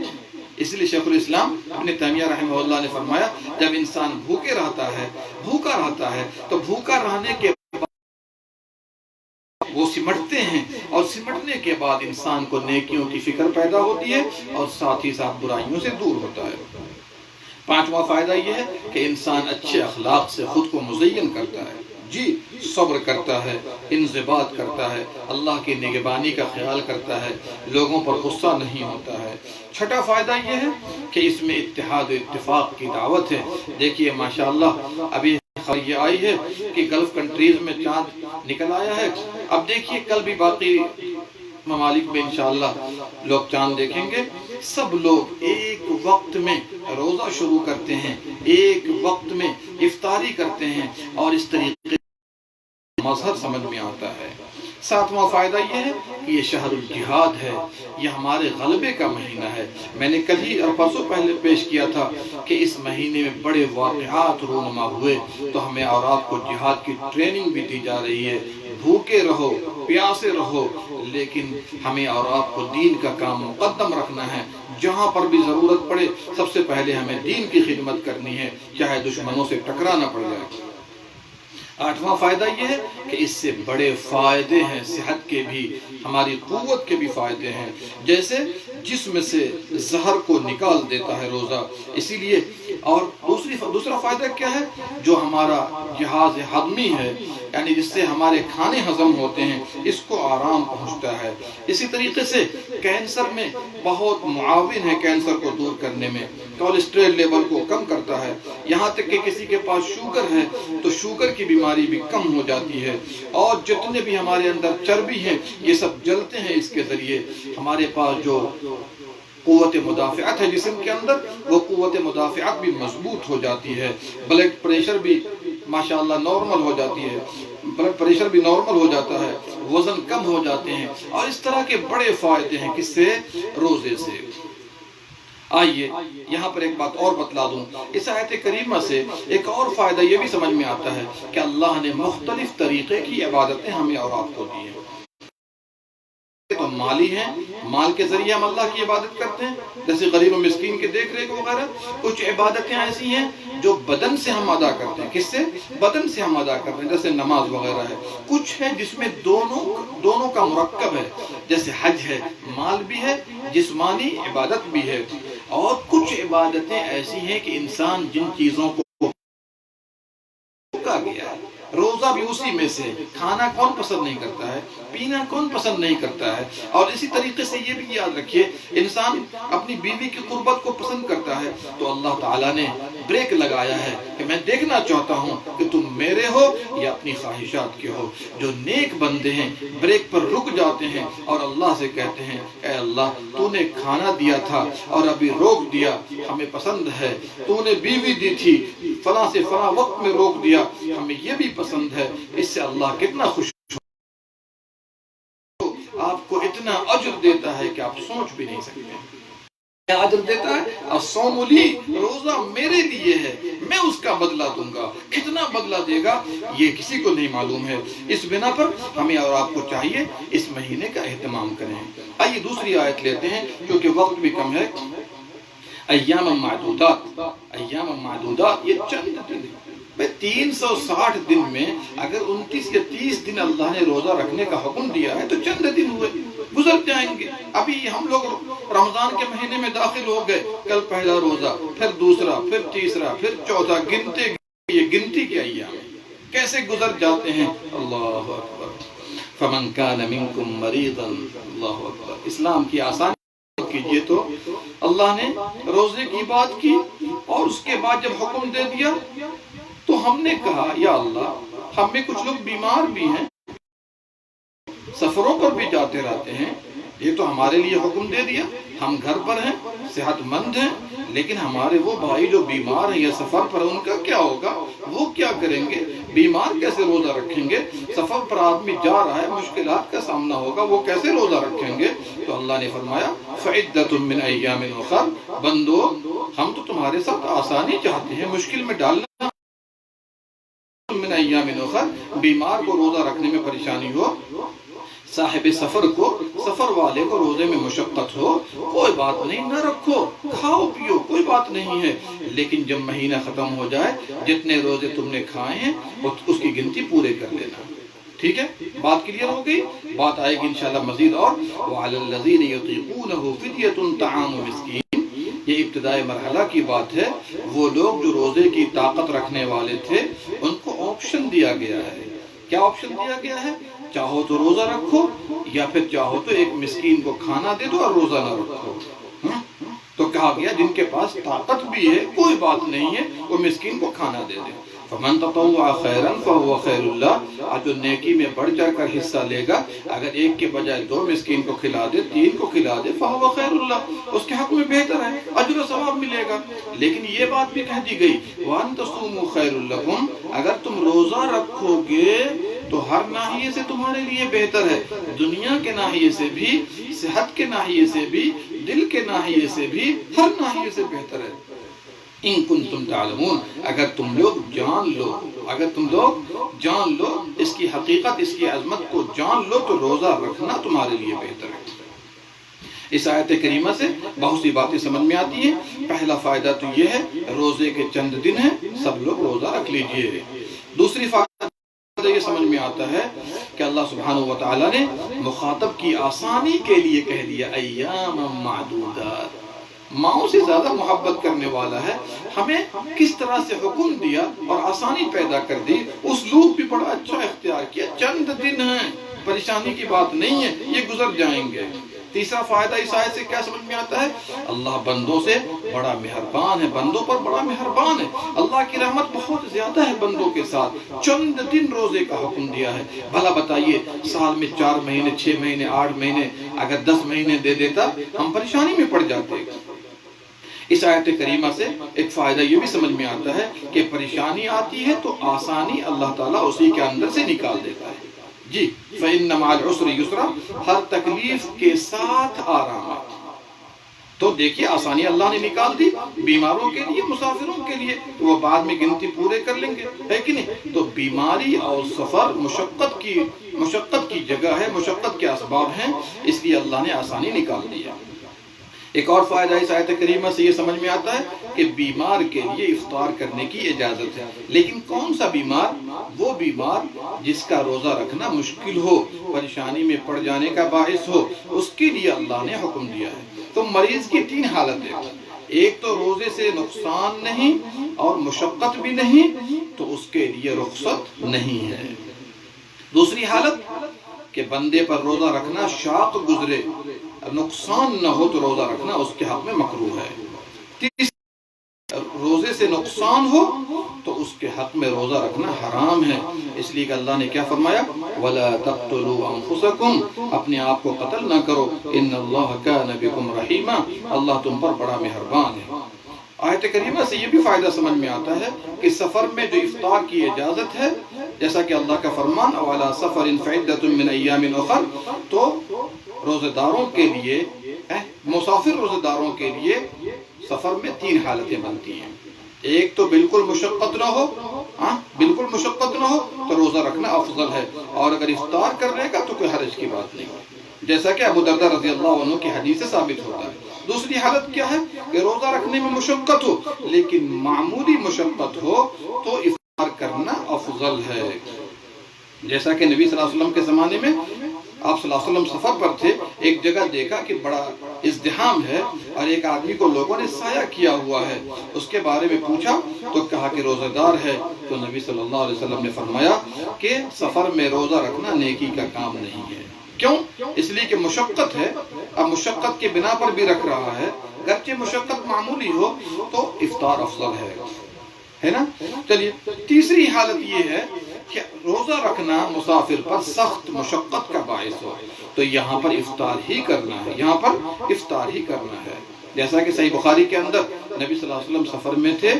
اس لیے شیخ الاسلام ابن تیمیہ رحمہ اللہ نے فرمایا، جب انسان بھوکا رہتا ہے تو بھوکا رہنے کے وہ سمٹتے ہیں، اور سمٹنے کے بعد انسان کو نیکیوں کی فکر پیدا ہوتی ہے اور ساتھ ہی ساتھ برائیوں سے دور ہوتا ہے۔ پانچواں فائدہ یہ ہے کہ انسان اچھے اخلاق سے خود کو مزین کرتا ہے، صبر کرتا ہے، انضباط کرتا ہے، اللہ کی نگہبانی کا خیال کرتا ہے، لوگوں پر غصہ نہیں ہوتا ہے۔ چھٹا فائدہ یہ ہے کہ اس میں اتحاد و اتفاق کی دعوت ہے۔ دیکھیے ماشاءاللہ ابھی خبر یہ آئی ہے کہ گلف کنٹریز میں چاند نکل آیا ہے۔ اب دیکھیے کل بھی باقی ممالک میں انشاءاللہ لوگ چاند دیکھیں گے۔ سب لوگ ایک وقت میں روزہ شروع کرتے ہیں، ایک وقت میں افطاری کرتے ہیں، اور اس طریقے مظہر سمجھ میں آتا ہے۔ ساتواں فائدہ یہ ہے کہ یہ شہر الجہاد ہے، یہ ہمارے غلبے کا مہینہ ہے۔ میں نے کل ہی اور پرسوں پہلے پیش کیا تھا کہ اس مہینے میں بڑے واقعات رونما ہوئے، تو ہمیں اور آپ کو جہاد کی ٹریننگ بھی دی جا رہی ہے۔ بھوکے رہو، پیاسے رہو، لیکن ہمیں اور آپ کو دین کا کام مقدم رکھنا ہے۔ جہاں پر بھی ضرورت پڑے سب سے پہلے ہمیں دین کی خدمت کرنی ہے، چاہے دشمنوں سے ٹکرانا پڑ جائے۔ آٹھواں فائدہ یہ ہے کہ اس سے بڑے فائدے ہیں، صحت کے بھی، ہماری قوت کے بھی فائدے ہیں۔ جیسے جسم سے زہر کو نکال دیتا ہے روزہ، اسی لیے۔ اور دوسرا فائدہ کیا ہے؟ جو ہمارا جہاز ہضمی ہے، یعنی جس سے ہمارے کھانے ہضم ہوتے ہیں، اس کو آرام پہنچتا ہے۔ اسی طریقے سے کینسر میں بہت معاون ہے، کینسر کو دور کرنے میں، کولیسٹرول لیول کو کم کرتا ہے۔ یہاں تک کہ کسی کے پاس شوگر ہے تو شوگر کی بیماری بھی کم ہو جاتی ہے، اور جتنے بھی ہمارے اندر چربی ہیں یہ سب جلتے ہیں اس کے ذریعے۔ ہمارے پاس جو قوت مدافعت ہے جسم کے اندر، وہ قوت مدافعت بھی مضبوط ہو جاتی ہے۔ بلڈ پریشر بھی ماشاءاللہ نارمل ہو جاتی ہے، بلڈ پریشر بھی نارمل ہو جاتا ہے، وزن کم ہو جاتے ہیں، اور اس طرح کے بڑے فائدے ہیں۔ کس سے؟ روزے سے۔ آئیے یہاں پر ایک بات اور بتلا دوں، اس آیت کریمہ سے ایک اور فائدہ یہ بھی سمجھ میں آتا ہے کہ اللہ نے مختلف طریقے کی عبادتیں ہمیں اور آپ کو دی ہیں۔ تو مالی ہیں، مال کے ذریعے ہم اللہ کی عبادت کرتے ہیں، جیسے غریب و مسکین کے دیکھ ریکھ وغیرہ۔ کچھ عبادتیں ایسی ہیں جو بدن سے ہم ادا کرتے ہیں، کس سے؟ بدن سے ہم ادا کرتے ہیں، جیسے نماز وغیرہ ہے۔ کچھ ہے جس میں دونوں کا مرکب ہے، جیسے حج ہے، مال بھی ہے، جسمانی عبادت بھی ہے۔ اور کچھ عبادتیں ایسی ہیں کہ انسان جن چیزوں کو گیا ہے، روزہ بھی اسی میں سے۔ کھانا کون پسند نہیں کرتا ہے؟ پینا کون پسند نہیں کرتا ہے؟ اور اسی طریقے سے یہ بھی یاد رکھیے، انسان اپنی بیوی کی قربت کو پسند کرتا ہے تو اللہ تعالیٰ نے بریک لگایا ہے کہ میں دیکھنا چاہتا ہوں کہ تم میرے ہو یا اپنی خواہشات کے ہو۔ جو نیک بندے ہیں بریک پر رک جاتے ہیں اور اللہ سے کہتے ہیں اے اللہ تو نے کھانا دیا تھا اور ابھی روک دیا، ہمیں پسند ہے۔ تو نے بیوی دی تھی، فلاں سے فلاں وقت میں روک دیا، ہمیں یہ بھی پسند ہے۔ اس سے اللہ کتنا خوش آپ کو اتنا اجر دیتا ہے کہ آپ سوچ بھی نہیں سکتے۔ کیا اجر دیتا ہے؟ الصوم لی، روزہ میرے لیے ہے، میں اس کا بدلہ دوں گا۔ کتنا بدلہ دے گا یہ کسی کو نہیں معلوم ہے۔ اس بنا پر ہمیں اور آپ کو چاہیے اس مہینے کا اہتمام کریں۔ آئیے دوسری آیت لیتے ہیں کیونکہ وقت بھی کم ہے۔ ایام معدودات، ایام معدودات، یہ چند دن 360 دن میں اگر 29 یا 30 دن اللہ نے روزہ رکھنے کا حکم دیا ہے تو چند دن ہوئے، گزر جائیں گے۔ ابھی ہم لوگ رمضان کے مہینے میں داخل ہو گئے، کل پہلا روزہ، پھر دوسرا، پھر تیسرا، پھر چوتھا، گنتے یہ گنتی کے ایام کیسے گزر جاتے ہیں۔ اللہ اکبر۔ فمن کان منکم مریضا، اللہ اکبر۔ اسلام کی آسانی کیجئے تو اللہ نے روزے کی بات کی اور اس کے بعد جب حکم دے دیا تو ہم نے کہا یا اللہ ہم میں کچھ لوگ بیمار بھی ہیں، سفروں پر بھی جاتے رہتے ہیں، یہ تو ہمارے لیے حکم دے دیا، ہم گھر پر ہیں، صحت مند ہیں، لیکن ہمارے وہ بھائی جو بیمار ہیں یا سفر پر، ان کا کیا ہوگا؟ وہ کیا کریں گے؟ بیمار کیسے روزہ رکھیں گے؟ سفر پر آدمی جا رہا ہے، مشکلات کا سامنا ہوگا، وہ کیسے روزہ رکھیں گے؟ تو اللہ نے فرمایا فعدۃ من ایام اخر، بندو ہم تو تمہارے ساتھ آسانی چاہتے ہیں، مشکل میں ڈالنا من ایام اخر، بیمار کو روزہ رکھنے میں پریشانی ہو، صاحب سفر کو، سفر والے کو روزے میں مشقت ہو، کوئی بات نہیں، نہ رکھو، کھاؤ پیو، کوئی بات نہیں ہے، لیکن جب مہینہ ختم ہو جائے جتنے روزے تم نے کھائے ہیں اس کی گنتی پورے کر لینا۔ ٹھیک ہے، بات کلیئر ہو گئی؟ بات آئے گی انشاءاللہ مزید اور وَعَلَى الَّذِينَ يُطِيقُونَهُ فِدْيَةٌ طَعَامُ مِسْكِينٍ، یہ ابتدائی مرحلہ کی بات ہے۔ وہ لوگ جو روزے کی طاقت رکھنے والے تھے ان کو آپشن دیا گیا ہے۔ کیا آپشن دیا گیا ہے؟ چاہو تو روزہ رکھو یا پھر چاہو تو ایک مسکین کو کھانا دے دو اور روزہ نہ رکھو۔ تو کہا گیا جن کے پاس طاقت بھی ہے کوئی بات نہیں ہے، وہ مسکین کو کھانا دے دے۔ فمن تطوع خیرا فهو خیر اللہ، اور جو نیکی میں بڑھ چڑھ کر حصہ لے گا، اگر ایک کے بجائے 2 مسکین کو کھلا دے، 3 کو کھلا دے، فهو خیر اللہ، اس کے حق میں بہتر ہے، اجر و ثواب ملے گا۔ لیکن یہ بات بھی کہہ دی گئی وان تصوموا خیر لکم، اگر تم روزہ رکھو گے تو ہر ناحیے سے تمہارے لیے بہتر ہے، دنیا کے ناحیے سے بھی، صحت کے ناحیے سے بھی، دل کے ناحیے سے بھی، ہر ناحیے سے بہتر ہے۔ ان کنتم تعلمون، اگر تم لوگ جان لو، اگر تم لوگ جان لو اس کی حقیقت، اس کی عظمت کو جان لو تو روزہ رکھنا تمہارے لیے بہتر ہے۔ اس آیت کریمہ سے بہت سی باتیں سمجھ میں آتی ہیں۔ پہلا فائدہ تو یہ ہے روزے کے چند دن ہیں، سب لوگ روزہ رکھ لیجئے۔ دوسری فائدہ یہ سمجھ میں آتا ہے کہ اللہ سبحانہ وتعالی نے مخاطب کی آسانی کے لیے کہہ دیا ایام معدودات، ماؤں سے زیادہ محبت کرنے والا ہے، ہمیں کس طرح سے حکم دیا اور آسانی پیدا کر دی، اسلوب بھی بڑا اچھا اختیار کیا، چند دن ہیں، پریشانی کی بات نہیں ہے، یہ گزر جائیں گے۔ تیسرا فائدہ اس آیت سے کیا سمجھ میں آتا ہے؟ اللہ بندوں سے بڑا مہربان ہے، بندوں پر بڑا مہربان ہے، اللہ کی رحمت بہت زیادہ ہے بندوں کے ساتھ۔ چند دن روزے کا حکم دیا ہے، بھلا بتائیے سال میں 4 مہینے، 6 مہینے، 8 مہینے، اگر 10 مہینے دے دیتا ہم پریشانی میں پڑ جاتے۔ اس آیت کریمہ سے ایک فائدہ یہ بھی سمجھ میں آتا ہے کہ پریشانی آتی ہے تو آسانی اللہ تعالیٰ اسی کے اندر سے نکال دیتا ہے۔ جی فَإِنَّ مَعَ الْعُسْرِ يُسْرًا، ہر تکلیف کے ساتھ آرام ہے۔ تو دیکھیے آسانی اللہ نے نکال دی بیماروں کے لیے، مسافروں کے لیے، تو وہ بعد میں گنتی پورے کر لیں گے، ہے کہ نہیں؟ تو بیماری اور سفر مشقت کی جگہ ہے، مشقت کے اسباب ہیں، اس لیے اللہ نے آسانی نکال دیا۔ ایک اور فائدہ اس آیت کریمہ سے یہ سمجھ میں آتا ہے کہ بیمار کے لیے افطار کرنے کی اجازت ہے، لیکن کون سا بیمار؟ وہ بیمار جس کا روزہ رکھنا مشکل ہو، پریشانی میں پڑ جانے کا باعث ہو، اس کے لیے اللہ نے حکم دیا ہے۔ تو مریض کی تین حالتیں، ایک تو روزے سے نقصان نہیں اور مشقت بھی نہیں، تو اس کے لیے رخصت نہیں ہے۔ دوسری حالت کہ بندے پر روزہ رکھنا شاق گزرے، نقصان نہ ہو تو روزہ رکھنا اس کے حق میں مکروہ ہے۔ تیسری، روزے سے نقصان ہو تو اس کے حق میں روزہ رکھنا حرام ہے، اس لیے کہ اللہ نے کیا فرمایا؟ وَلَا تَقْتُلُوا أَنفُسَكُمْ، اپنے آپ کو قتل نہ کرو، إِنَّ اللَّهَ كَانَ بِكُمْ رَحِيمًا، اللہ تم پر بڑا مہربان ہے۔ آیت کریمہ سے یہ بھی فائدہ سمجھ میں آتا ہے کہ سفر میں جو افطار کی اجازت ہے، جیسا کہ اللہ کا فرمان وَعَلَىٰ سَفَرٍ فَعِدَّةٌ مِّنْ أَيَّامٍ أُخَرَ، تو روزہ داروں کے لیے، مسافر روزہ داروں کے لیے سفر میں تین حالتیں بنتی ہیں۔ ایک تو بالکل مشقت نہ ہو، بالکل مشقت نہ ہو تو روزہ رکھنا افضل ہے، اور اگر افطار کر لے گا تو کوئی حرج کی بات نہیں، جیسا کہ ابو درداء رضی اللہ عنہ کی حدیث سے ثابت ہوتا ہے۔ دوسری حالت کیا ہے کہ روزہ رکھنے میں مشقت ہو، لیکن معمولی مشقت ہو تو افطار کرنا افضل ہے، جیسا کہ نبی صلی اللہ علیہ وسلم کے زمانے میں آپ صلی اللہ علیہ وسلم سفر پر تھے، ایک جگہ دیکھا کہ بڑا ازدحام ہے اور ایک آدمی کو لوگوں نے سایہ کیا ہوا ہے، اس کے بارے میں پوچھا تو کہا کہ روزہ دار ہے، تو نبی صلی اللہ علیہ وسلم نے فرمایا کہ سفر میں روزہ رکھنا نیکی کا کام نہیں ہے۔ کیوں؟ اس لیے کہ مشقت ہے، اب مشقت کے بنا پر بھی رکھ رہا ہے، گرچہ مشقت معمولی ہو تو افطار افضل ہے نا۔ چلیے، تیسری حالت یہ ہے کہ روزہ رکھنا مسافر پر سخت مشقت کا باعث ہو، تو یہاں پر افطار ہی کرنا ہے، یہاں پر افطار ہی کرنا ہے، جیسا کہ صحیح بخاری کے اندر نبی صلی اللہ علیہ وسلم سفر میں تھے،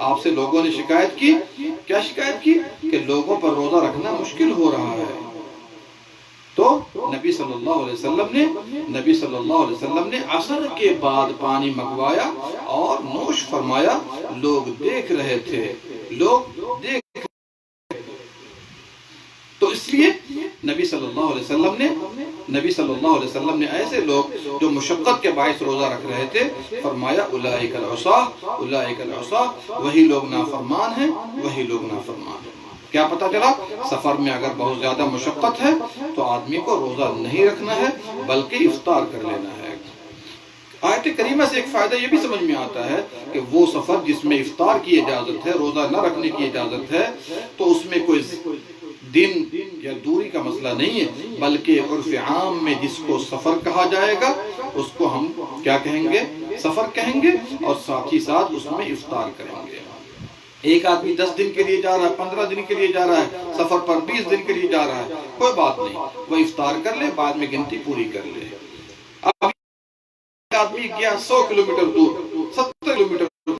آپ سے لوگوں نے شکایت کی، کیا شکایت کی؟ کہ لوگوں پر روزہ رکھنا مشکل ہو رہا ہے، تو نبی صلی اللہ علیہ وسلم نے عصر کے بعد پانی منگوایا اور نوش فرمایا، لوگ دیکھ رہے تھے، تو اس لیے نبی صلی اللہ علیہ وسلم نے ایسے لوگ جو مشقت کے باعث روزہ رکھ رہے تھے فرمایا اولئک العصاة، وہی لوگ نافرمان ہیں، وہی لوگ نافرمان ہیں۔ کیا پتہ چلا؟ سفر میں اگر بہت زیادہ مشقت ہے تو آدمی کو روزہ نہیں رکھنا ہے بلکہ افطار کر لینا ہے۔ آیت کریمہ سے ایک فائدہ یہ بھی سمجھ میں آتا ہے کہ وہ سفر جس میں افطار کی اجازت ہے، روزہ نہ رکھنے کی اجازت ہے، تو اس میں کوئی دن یا دوری کا مسئلہ نہیں ہے، بلکہ عرف عام میں جس کو سفر کہا جائے گا اس کو ہم کیا کہیں گے؟ سفر کہیں گے، اور ساتھ ہی ساتھ اس میں افطار کریں گے۔ ایک آدمی 10 دن کے لیے جا رہا ہے، 15 دن کے لیے جا رہا ہے، سفر پر 20 دن کے لیے جا رہا ہے، کوئی بات نہیں، وہ افطار کر لے، بعد میں گنتی پوری کر لے۔ اب آدمی گیا 100 کلومیٹر دور، 70 کلومیٹر دور،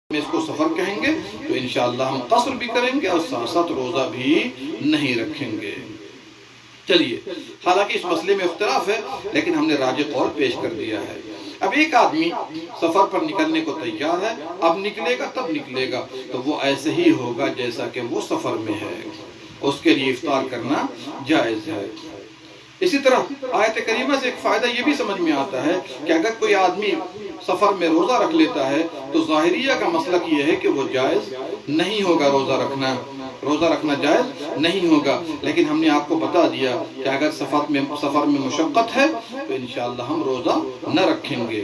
میں اس کو سفر کہیں گے، تو انشاءاللہ ہم قصر بھی کریں گے اور ساتھ ساتھ روزہ بھی نہیں رکھیں گے۔ چلیے، حالانکہ اس مسئلے میں اختلاف ہے، لیکن ہم نے راجح قول پیش کر دیا ہے۔ اب ایک آدمی سفر پر نکلنے کو تیار ہے، اب نکلے گا تب نکلے گا، تو وہ ایسے ہی ہوگا جیسا کہ وہ سفر میں ہے، اس کے لیے افطار کرنا جائز ہے۔ اسی طرح آیت کریمہ سے ایک فائدہ یہ بھی سمجھ میں آتا ہے کہ اگر کوئی آدمی سفر میں روزہ رکھ لیتا ہے تو ظاہریہ کا مسلک یہ ہے کہ وہ جائز نہیں ہوگا، روزہ رکھنا جائز نہیں ہوگا، لیکن ہم نے آپ کو بتا دیا کہ اگر سفر میں مشقت ہے تو انشاءاللہ ہم روزہ نہ رکھیں گے۔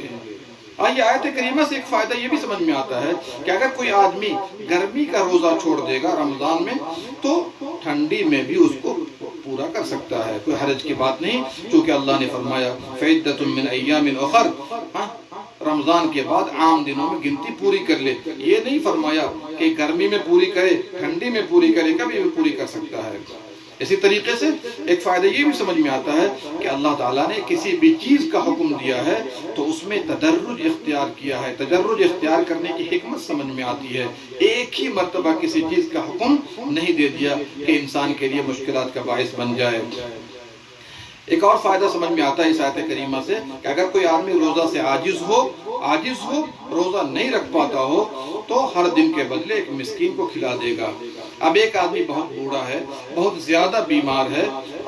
آئیے، آیت کریمہ سے ایک فائدہ یہ بھی سمجھ میں آتا ہے کہ اگر کوئی آدمی گرمی کا روزہ چھوڑ دے گا رمضان میں تو ٹھنڈی میں بھی اس کو پورا کر سکتا ہے، کوئی حرج کی بات نہیں، چونکہ اللہ نے فرمایا فعدۃ من ایام اخر، رمضان کے بعد عام دنوں میں گنتی پوری کر لے، یہ نہیں فرمایا کہ گرمی میں پوری کرے، ٹھنڈی میں پوری کرے، کبھی بھی پوری کر سکتا ہے۔ اسی طریقے سے ایک فائدہ یہ بھی سمجھ میں آتا ہے کہ اللہ تعالیٰ نے کسی بھی چیز کا حکم دیا ہے تو اس میں تدرج اختیار کیا ہے، تدرج اختیار کرنے کی حکمت سمجھ میں آتی ہے، ایک ہی مرتبہ کسی چیز کا حکم نہیں دے دیا کہ انسان کے لیے مشکلات کا باعث بن جائے۔ ایک اور فائدہ سمجھ میں آتا ہے اس آیت کریمہ سے کہ اگر کوئی آدمی روزہ سے عاجز ہو روزہ نہیں رکھ پاتا ہو تو ہر دن کے بدلے ایک مسکین کو کھلا دے گا۔ اب ایک آدمی بہت بوڑھا ہے، بہت زیادہ بیمار ہے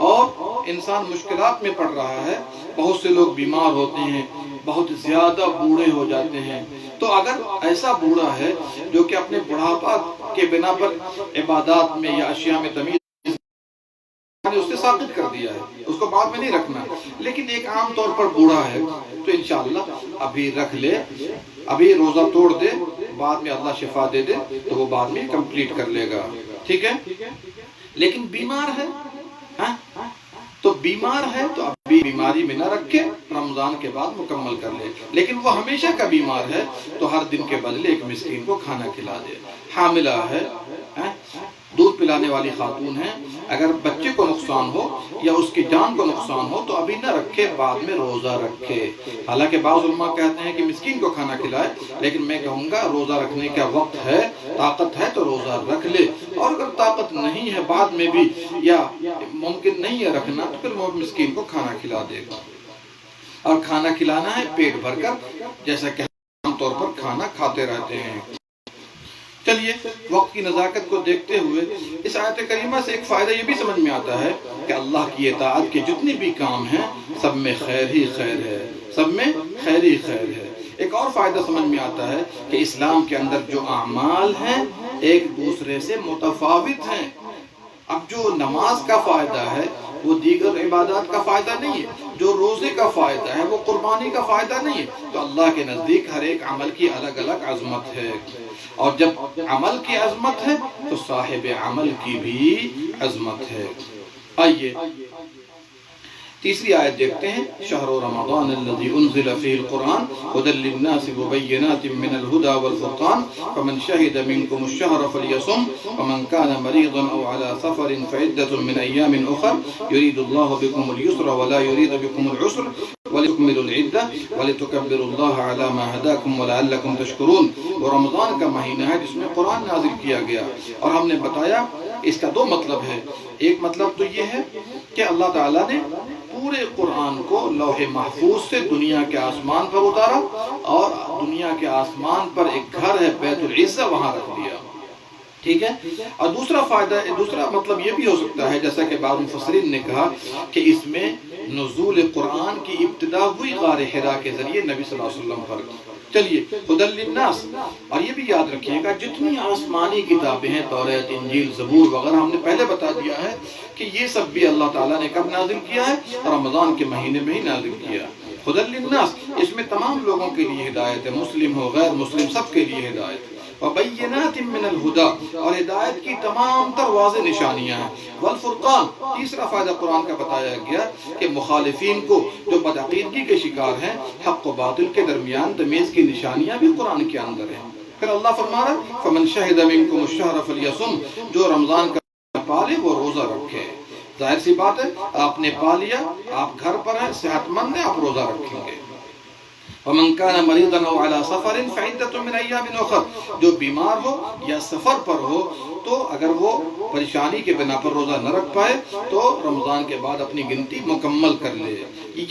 اور انسان مشکلات میں پڑ رہا ہے، بہت سے لوگ بیمار ہوتے ہیں، بہت زیادہ بوڑھے ہو جاتے ہیں، تو اگر ایسا بوڑھا ہے جو کہ اپنے بڑھاپا کے بنا پر عبادات میں یا اشیاء میں تمیز اس سے ثابت کر دیا ہے، اس کو بعد میں نہیں رکھنا، لیکن ایک عام طور پر بوڑھا ہے تو انشاءاللہ ابھی رکھ لے، ابھی روزہ توڑ دے، بعد میں اللہ شفا دے دے تو وہ بعد میں کمپلیٹ کر لے گا، ٹھیک ہے۔ لیکن بیمار ہے، تو بیمار ہے تو ابھی بیماری میں نہ رکھے، رمضان کے بعد مکمل کر لے، لیکن وہ ہمیشہ کا بیمار ہے تو ہر دن کے بدلے ایک مسکین کو کھانا کھلا دے۔ حاملہ ہے، دودھ پلانے والی خاتون ہے، اگر بچے کو نقصان ہو یا اس کی جان کو نقصان ہو تو ابھی نہ رکھے، بعد میں روزہ رکھے۔ حالانکہ بعض علماء کہتے ہیں کہ مسکین کو کھانا کھلائے، لیکن میں کہوں گا روزہ رکھنے کا وقت ہے، طاقت ہے تو روزہ رکھ لے، اور اگر طاقت نہیں ہے بعد میں بھی یا ممکن نہیں ہے رکھنا تو پھر وہ مسکین کو کھانا کھلا دے گا۔ اور کھانا کھلانا ہے پیٹ بھر کر، جیسا کہ عام طور پر کھانا کھاتے رہتے ہیں۔ چلیے وقت کی نزاکت کو دیکھتے ہوئے اس آیت کریمہ سے ایک فائدہ یہ بھی سمجھ میں آتا ہے کہ اللہ کی اطاعت کے جتنے بھی کام ہیں سب میں خیر ہی خیر ہے، سب میں خیر ہی خیر ہے۔ ایک اور فائدہ سمجھ میں آتا ہے کہ اسلام کے اندر جو اعمال ہیں ایک دوسرے سے متفاوت ہیں۔ اب جو نماز کا فائدہ ہے وہ دیگر عبادات کا فائدہ نہیں ہے، جو روزے کا فائدہ ہے وہ قربانی کا فائدہ نہیں ہے، تو اللہ کے نزدیک ہر ایک عمل کی الگ الگ عظمت ہے، اور جب عمل کی عظمت ہے تو صاحب عمل کی بھی عظمت ہے۔ آئیے تیسری آیت دیکھتے ہیں، شہر رمضان الذي انزل فيه القرآن هدى للناس وبينات من الهدى والفرقان فمن شهد منكم الشهر فليصم ومن كان مريضا او على سفر فعدة من ايام اخر يريد الله بكم اليسر ولا يريد بكم العسر ولتكملوا العدة ولتكبروا الله على ما هداكم ولعلكم تشكرون۔ وہ رمضان کا مہینہ ہے جس میں قرآن نازل کیا گیا، اور ہم نے بتایا اس کا دو مطلب ہے۔ ایک مطلب تو یہ ہے کہ اللہ تعالیٰ نے پورے قرآن کو لوح محفوظ سے دنیا کے آسمان پر اتارا، اور دنیا کے آسمان پر ایک گھر ہے بیت العزہ، وہاں رکھ دیا، ٹھیک ہے۔ اور دوسرا مطلب یہ بھی ہو سکتا ہے، جیسا کہ بعض مفسرین نے کہا کہ اس میں نزول قرآن کی ابتدا ہوئی غار حرا کے ذریعے نبی صلی اللہ علیہ وسلم پر۔ چلیے ہدی للناس، اور یہ بھی یاد رکھیے گا جتنی آسمانی کتابیں ہیں، توریت، انجیل، زبور وغیرہ، ہم نے پہلے بتا دیا ہے کہ یہ سب بھی اللہ تعالیٰ نے کب نازل کیا ہے؟ رمضان کے مہینے میں ہی نازل کیا۔ ہدی للناس، اس میں تمام لوگوں کے لیے ہدایت ہے، مسلم ہو غیر مسلم سب کے لیے ہدایت ہے۔ وبینات من الہدی، اور ہدایت کی تمام تر واضح نشانیاں ہیں۔ والفرقان، تیسرا فائدہ قرآن کا بتایا گیا کہ مخالفین کو جو بدعقیدگی کے شکار ہیں، حق و باطل کے درمیان تمیز کی نشانیاں بھی قرآن کے اندر ہیں۔ پھر اللہ فرما رہا ہے فمن شہد منکم الشہر فلیصم، جو رمضان کا پالے وہ روزہ رکھے۔ ظاہر سی بات ہے، آپ نے پا لیا، آپ گھر پر ہیں، صحت مند ہیں، آپ روزہ رکھیں گے۔ ومن كان مريضا او على سفر فعدة من ايام اخر، جو بیمار ہو یا سفر پر ہو تو اگر وہ پریشانی کے بنا پر روزہ نہ رکھ پائے تو رمضان کے بعد اپنی گنتی مکمل کر لے۔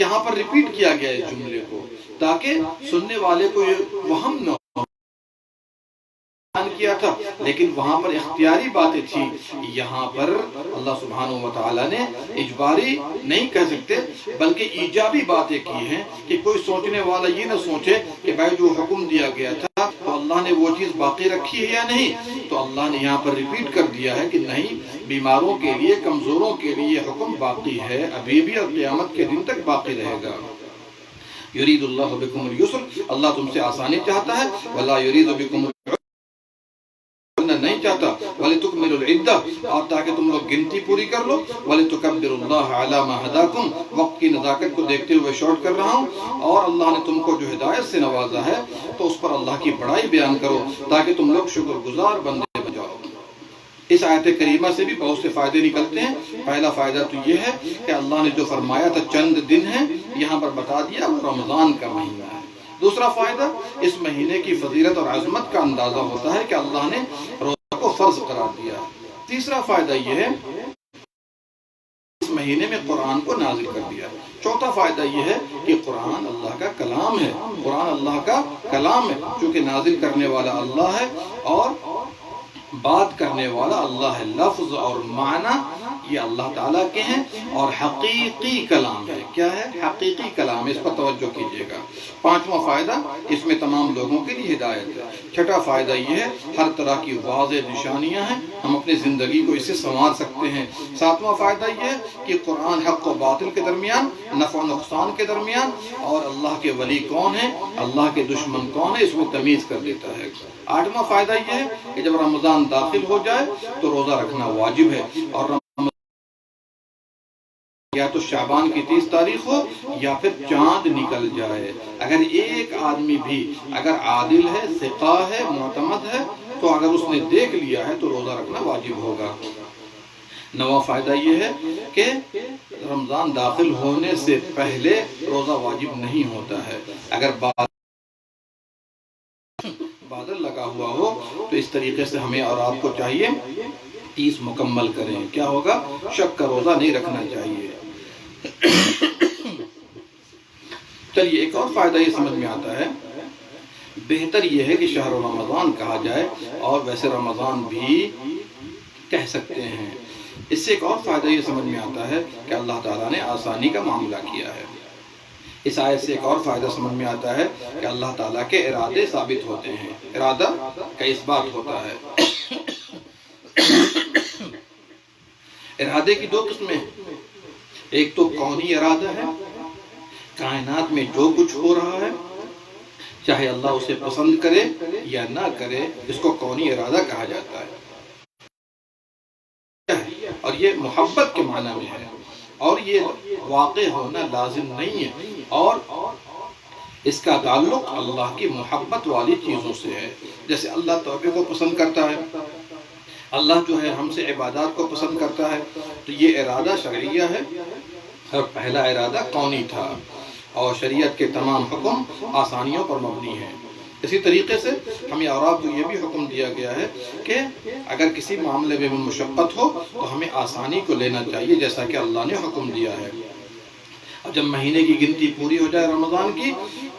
یہاں پر ریپیٹ کیا گیا اس جملے کو تاکہ سننے والے کو یہ وہم نہ کیا تھا، لیکن وہاں پر اختیاری باتیں تھیں، یہاں پر اللہ سبحانہ وتعالی نے اجباری نہیں کہہ سکتے بلکہ ایجابی باتیں کی ہیں کہ کوئی سوچنے والا یہ نہ سوچے کہ بھائی جو حکم دیا گیا تھا تو اللہ نے وہ چیز باقی رکھی ہے یا نہیں، تو اللہ نے یہاں پر ریپیٹ کر دیا ہے کہ نہیں، بیماروں کے لیے، کمزوروں کے لیے حکم باقی ہے، ابھی بھی اور قیامت کے دن تک باقی رہے گا۔ یرید اللہ بکم اليسر، اللہ تم سے آسانی چاہتا ہے، ولا یرید بکم نہیں چاہتا، وَلِتُكْمِلُوا الْعِدَّةَ، اور تاکہ تم لوگ گنتی پوری کر لو، وَلِتُكَبِّرُوا اللَّهَ عَلَى مَا هَدَاكُمْ، وقت کی نزاکت کو دیکھتے ہوئے شارٹ کر رہا ہوں، اور اللہ نے تم کو جو ہدایت سے نوازا ہے تو اس پر اللہ کی بڑائی بیان کرو تاکہ تم لوگ شکر گزار بندے بن جاؤ۔ اس آیت کریمہ سے بھی بہت سے فائدے نکلتے ہیں۔ پہلا فائدہ تو یہ ہے کہ اللہ نے جو فرمایا تھا چند دن ہیں، یہاں پر بتا دیا وہ رمضان کا مہینہ ہے۔ دوسرا فائدہ، اس مہینے کی فضیلت اور عظمت کا اندازہ ہوتا ہے کہ اللہ نے روزہ کو فرض قرار دیا۔ تیسرا فائدہ یہ ہے اس مہینے میں قرآن کو نازل کر دیا۔ چوتھا فائدہ یہ ہے کہ قرآن اللہ کا کلام ہے، قرآن اللہ کا کلام ہے، چونکہ نازل کرنے والا اللہ ہے اور بات کرنے والا اللہ ہے۔ لفظ اور معنی یہ اللہ تعالیٰ کے ہیں اور حقیقی کلام ہے۔ کیا ہے؟ حقیقی کلام ہے، اس پر توجہ کیجیے گا۔ پانچواں فائدہ، اس میں تمام لوگوں کے لیے ہدایت ہے۔ چھٹا فائدہ یہ ہے، ہر طرح کی واضح نشانیاں ہیں، ہم اپنی زندگی کو اس سے سنوار سکتے ہیں۔ ساتواں فائدہ یہ ہے کہ قرآن حق و باطل کے درمیان، نفع و نقصان کے درمیان، اور اللہ کے ولی کون ہیں، اللہ کے دشمن کون ہیں، اس میں تمیز کر دیتا ہے۔ آٹھواں فائدہ یہ ہے کہ جب رمضان داخل ہو جائے تو روزہ رکھنا واجب ہے، اور یا تو شعبان کی 30 تاریخ ہو یا پھر چاند نکل جائے۔ اگر ایک آدمی بھی اگر عادل ہے، ثقہ ہے، معتمد ہے، تو اگر اس نے دیکھ لیا ہے تو روزہ رکھنا واجب ہوگا۔ نواں فائدہ یہ ہے کہ رمضان داخل ہونے سے پہلے روزہ واجب نہیں ہوتا ہے۔ اگر بادل لگا ہوا ہو تو اس طریقے سے ہمیں اور آپ کو چاہیے 30 مکمل کریں۔ کیا ہوگا؟ شک کا روزہ نہیں رکھنا چاہیے۔ چلیے ایک اور فائدہ یہ سمجھ میں آتا ہے، بہتر یہ ہے کہ شہر رمضان کہا جائے، اور ویسے رمضان بھی کہہ سکتے ہیں۔ اس سے ایک اور فائدہ یہ سمجھ میں آتا ہے کہ اللہ تعالیٰ نے آسانی کا معاملہ کیا ہے۔ اس آیت سے ایک اور فائدہ سمجھ میں آتا ہے کہ اللہ تعالیٰ کے ارادے ثابت ہوتے ہیں، ارادہ کا اثبات ہوتا ہے۔ ارادے کی 2 قسمیں، ایک تو کونی ارادہ ہے، کائنات میں جو کچھ ہو رہا ہے چاہے اللہ اسے پسند کرے یا نہ کرے، اس کو کونی ارادہ کہا جاتا ہے، اور یہ محبت کے معنی میں ہے، اور یہ واقع ہونا لازم نہیں ہے، اور اس کا تعلق اللہ کی محبت والی چیزوں سے ہے۔ جیسے اللہ توبے کو پسند کرتا ہے، اللہ جو ہے ہم سے عبادات کو پسند کرتا ہے، تو یہ ارادہ شرعیہ ہے، اور پہلا ارادہ کونی تھا، اور شریعت کے تمام حکم آسانیوں پر مبنی ہیں۔ اسی طریقے سے ہمیں اور آپ کو یہ بھی حکم دیا گیا ہے کہ اگر کسی معاملے میں مشقت ہو تو ہمیں آسانی کو لینا چاہیے، جیسا کہ اللہ نے حکم دیا ہے۔ اور جب مہینے کی گنتی پوری ہو جائے، رمضان کی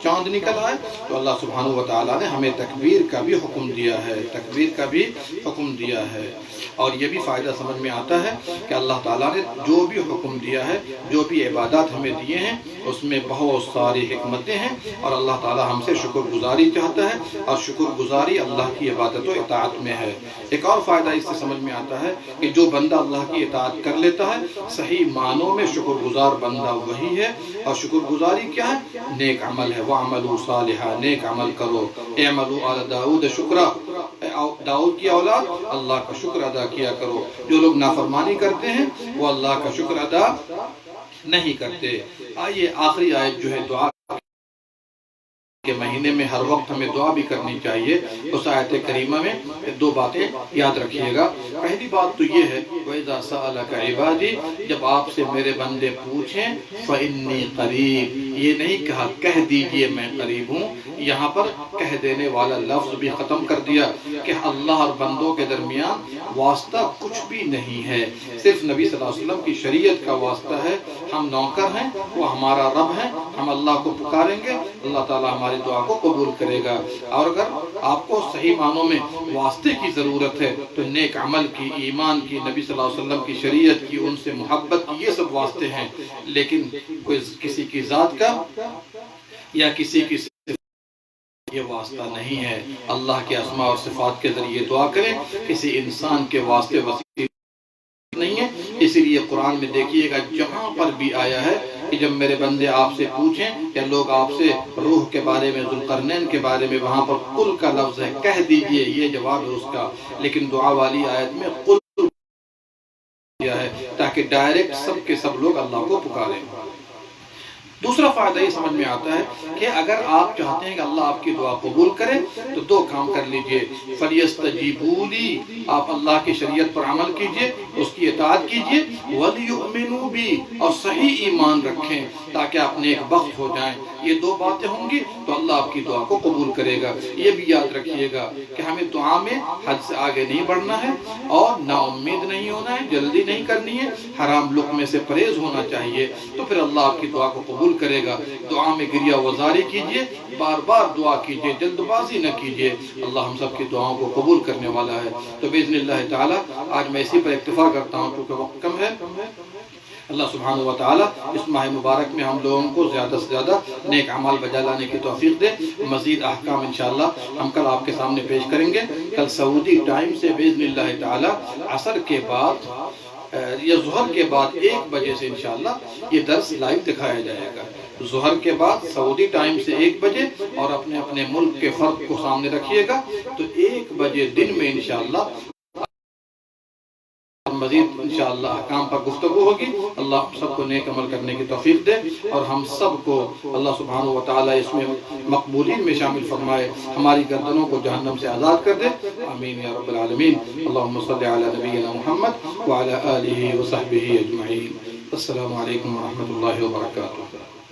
چاند نکل آئے، تو اللہ سبحانہ وتعالیٰ نے ہمیں تکبیر کا بھی حکم دیا ہے، تکبیر کا بھی حکم دیا ہے۔ اور یہ بھی فائدہ سمجھ میں آتا ہے کہ اللہ تعالیٰ نے جو بھی حکم دیا ہے، جو بھی عبادات ہمیں دیے ہیں، اس میں بہت ساری حکمتیں ہیں، اور اللہ تعالیٰ ہم سے شکر گزاری چاہتا ہے، اور شکر گزاری اللہ کی عبادت و اطاعت میں ہے۔ ایک اور فائدہ اس سے سمجھ میں آتا ہے کہ جو بندہ اللہ کی اطاعت کر لیتا ہے، صحیح معنوں میں شکر گزار بندہ وہی ہے، اور شکر گزاری کیا ہے؟ نیک عمل ہے۔ وَعْمَلُوا صَالِحًا، نیک عمل کرو۔ اعملوا آل داؤد شکرا، داؤد کی اولاد اللہ کا شکر ادا کیا کرو۔ جو لوگ نافرمانی کرتے ہیں وہ اللہ کا شکر ادا نہیں کرتے۔ آئیے آخری آیت جو ہے دعا کے مہینے میں ہر وقت ہمیں دعا بھی کرنی چاہیے، اس آیت کریمہ میں 2 باتیں یاد رکھیے گا۔ پہلی بات تو یہ ہے وَإِذَا سَأَلَكَ عِبَادِي، جب آپ سے میرے بندے پوچھیں، فَإِنِّي قَرِيب، یہ نہیں کہا کہہ دیجئے میں قریب ہوں، یہاں پر کہہ دینے والا لفظ بھی ختم کر دیا کہ اللہ اور بندوں کے درمیان واسطہ کچھ بھی نہیں ہے، صرف نبی صلی اللہ علیہ وسلم کی شریعت کا واسطہ ہے۔ ہم نوکر ہیں، وہ ہمارا رب ہے، ہم اللہ کو پکاریں گے، اللہ تعالیٰ ہماری دعا کو قبول کرے گا۔ اور اگر آپ کو صحیح معنوں میں واسطے کی ضرورت ہے تو نیک عمل کی، ایمان کی، نبی صلی اللہ علیہ وسلم کی شریعت کی، ان سے محبت کی، یہ سب واسطے ہیں، لیکن کوئی کسی کی ذات کا یا کسی کی یہ واسطہ نہیں ہے۔ اللہ کے اسماء اور صفات کے ذریعے دعا کریں، کسی انسان کے واسطے وسیلہ نہیں ہے۔ اسی لیے قرآن میں دیکھیے گا جہاں پر بھی آیا ہے کہ جب میرے بندے آپ سے پوچھیں یا لوگ آپ سے روح کے بارے میں، ذوالقرنین کے بارے میں، وہاں پر قل کا لفظ ہے، کہہ دیجئے، یہ جواب ہے اس کا، لیکن دعا والی آیت میں قل دیا ہے تاکہ ڈائریکٹ سب کے سب لوگ اللہ کو پکاریں۔ دوسرا فائدہ یہ سمجھ میں آتا ہے کہ اگر آپ چاہتے ہیں کہ اللہ آپ کی دعا قبول کرے تو دو کام کر لیجئے. فَلْيَسْتَجِيبُوا لِي، آپ اللہ کی شریعت پر عمل کیجئے، اس کی اطاعت کیجئے. وَلْيُؤْمِنُوا بِي، اور صحیح ایمان رکھیں تاکہ آپ نیک بخت ہو جائیں. یہ دو باتیں ہوں گی تو اللہ آپ کی دعا کو قبول کرے گا. یہ بھی یاد رکھیے گا کہ ہمیں دعا میں حد سے آگے نہیں بڑھنا ہے اور نا امید نہیں ہونا ہے، جلدی نہیں کرنی ہے، حرام لقمے سے پرہیز ہونا چاہیے، تو پھر اللہ آپ کی دعا کو قبول کرے گا. دعا میں گریہ وزاری کیجئے، بار بار دعا کیجئے، جلد بازی نہ کیجئے. اللہ ہم سب کی دعاؤں کو قبول کرنے والا ہے. تو باذن اللہ تعالی آج میں اسی پر اکتفا کرتا ہوں کیونکہ وقت کم ہے. اللہ سبحانہ و تعالی اس ماہ مبارک میں ہم لوگوں کو زیادہ سے زیادہ نیک اعمال بجا لانے کی توفیق دے. مزید احکام انشاءاللہ ہم کل آپ کے سامنے پیش کریں گے. کل سعودی ٹائم سے باذن اللہ تعالی عصر کے بعد یا ظہر کے بعد 1 بجے سے انشاءاللہ یہ درس لائیو دکھایا جائے گا. ظہر کے بعد سعودی ٹائم سے 1 بجے، اور اپنے اپنے ملک کے فرق کو سامنے رکھیے گا. تو 1 بجے دن میں انشاءاللہ مزید انشاءاللہ احکام پر گفتگو ہوگی. اللہ سب کو نیک عمل کرنے کی توفیق دے اور ہم سب کو اللہ سبحانہ و تعالی اس میں مقبولین میں شامل فرمائے، ہماری گردنوں کو جہنم سے آزاد کر دے. آمین یا رب العالمین. اللہم صلی علی نبینا محمد وعلی آلہ وصحبہ اجمعین. السلام علیکم ورحمۃ اللہ وبرکاتہ.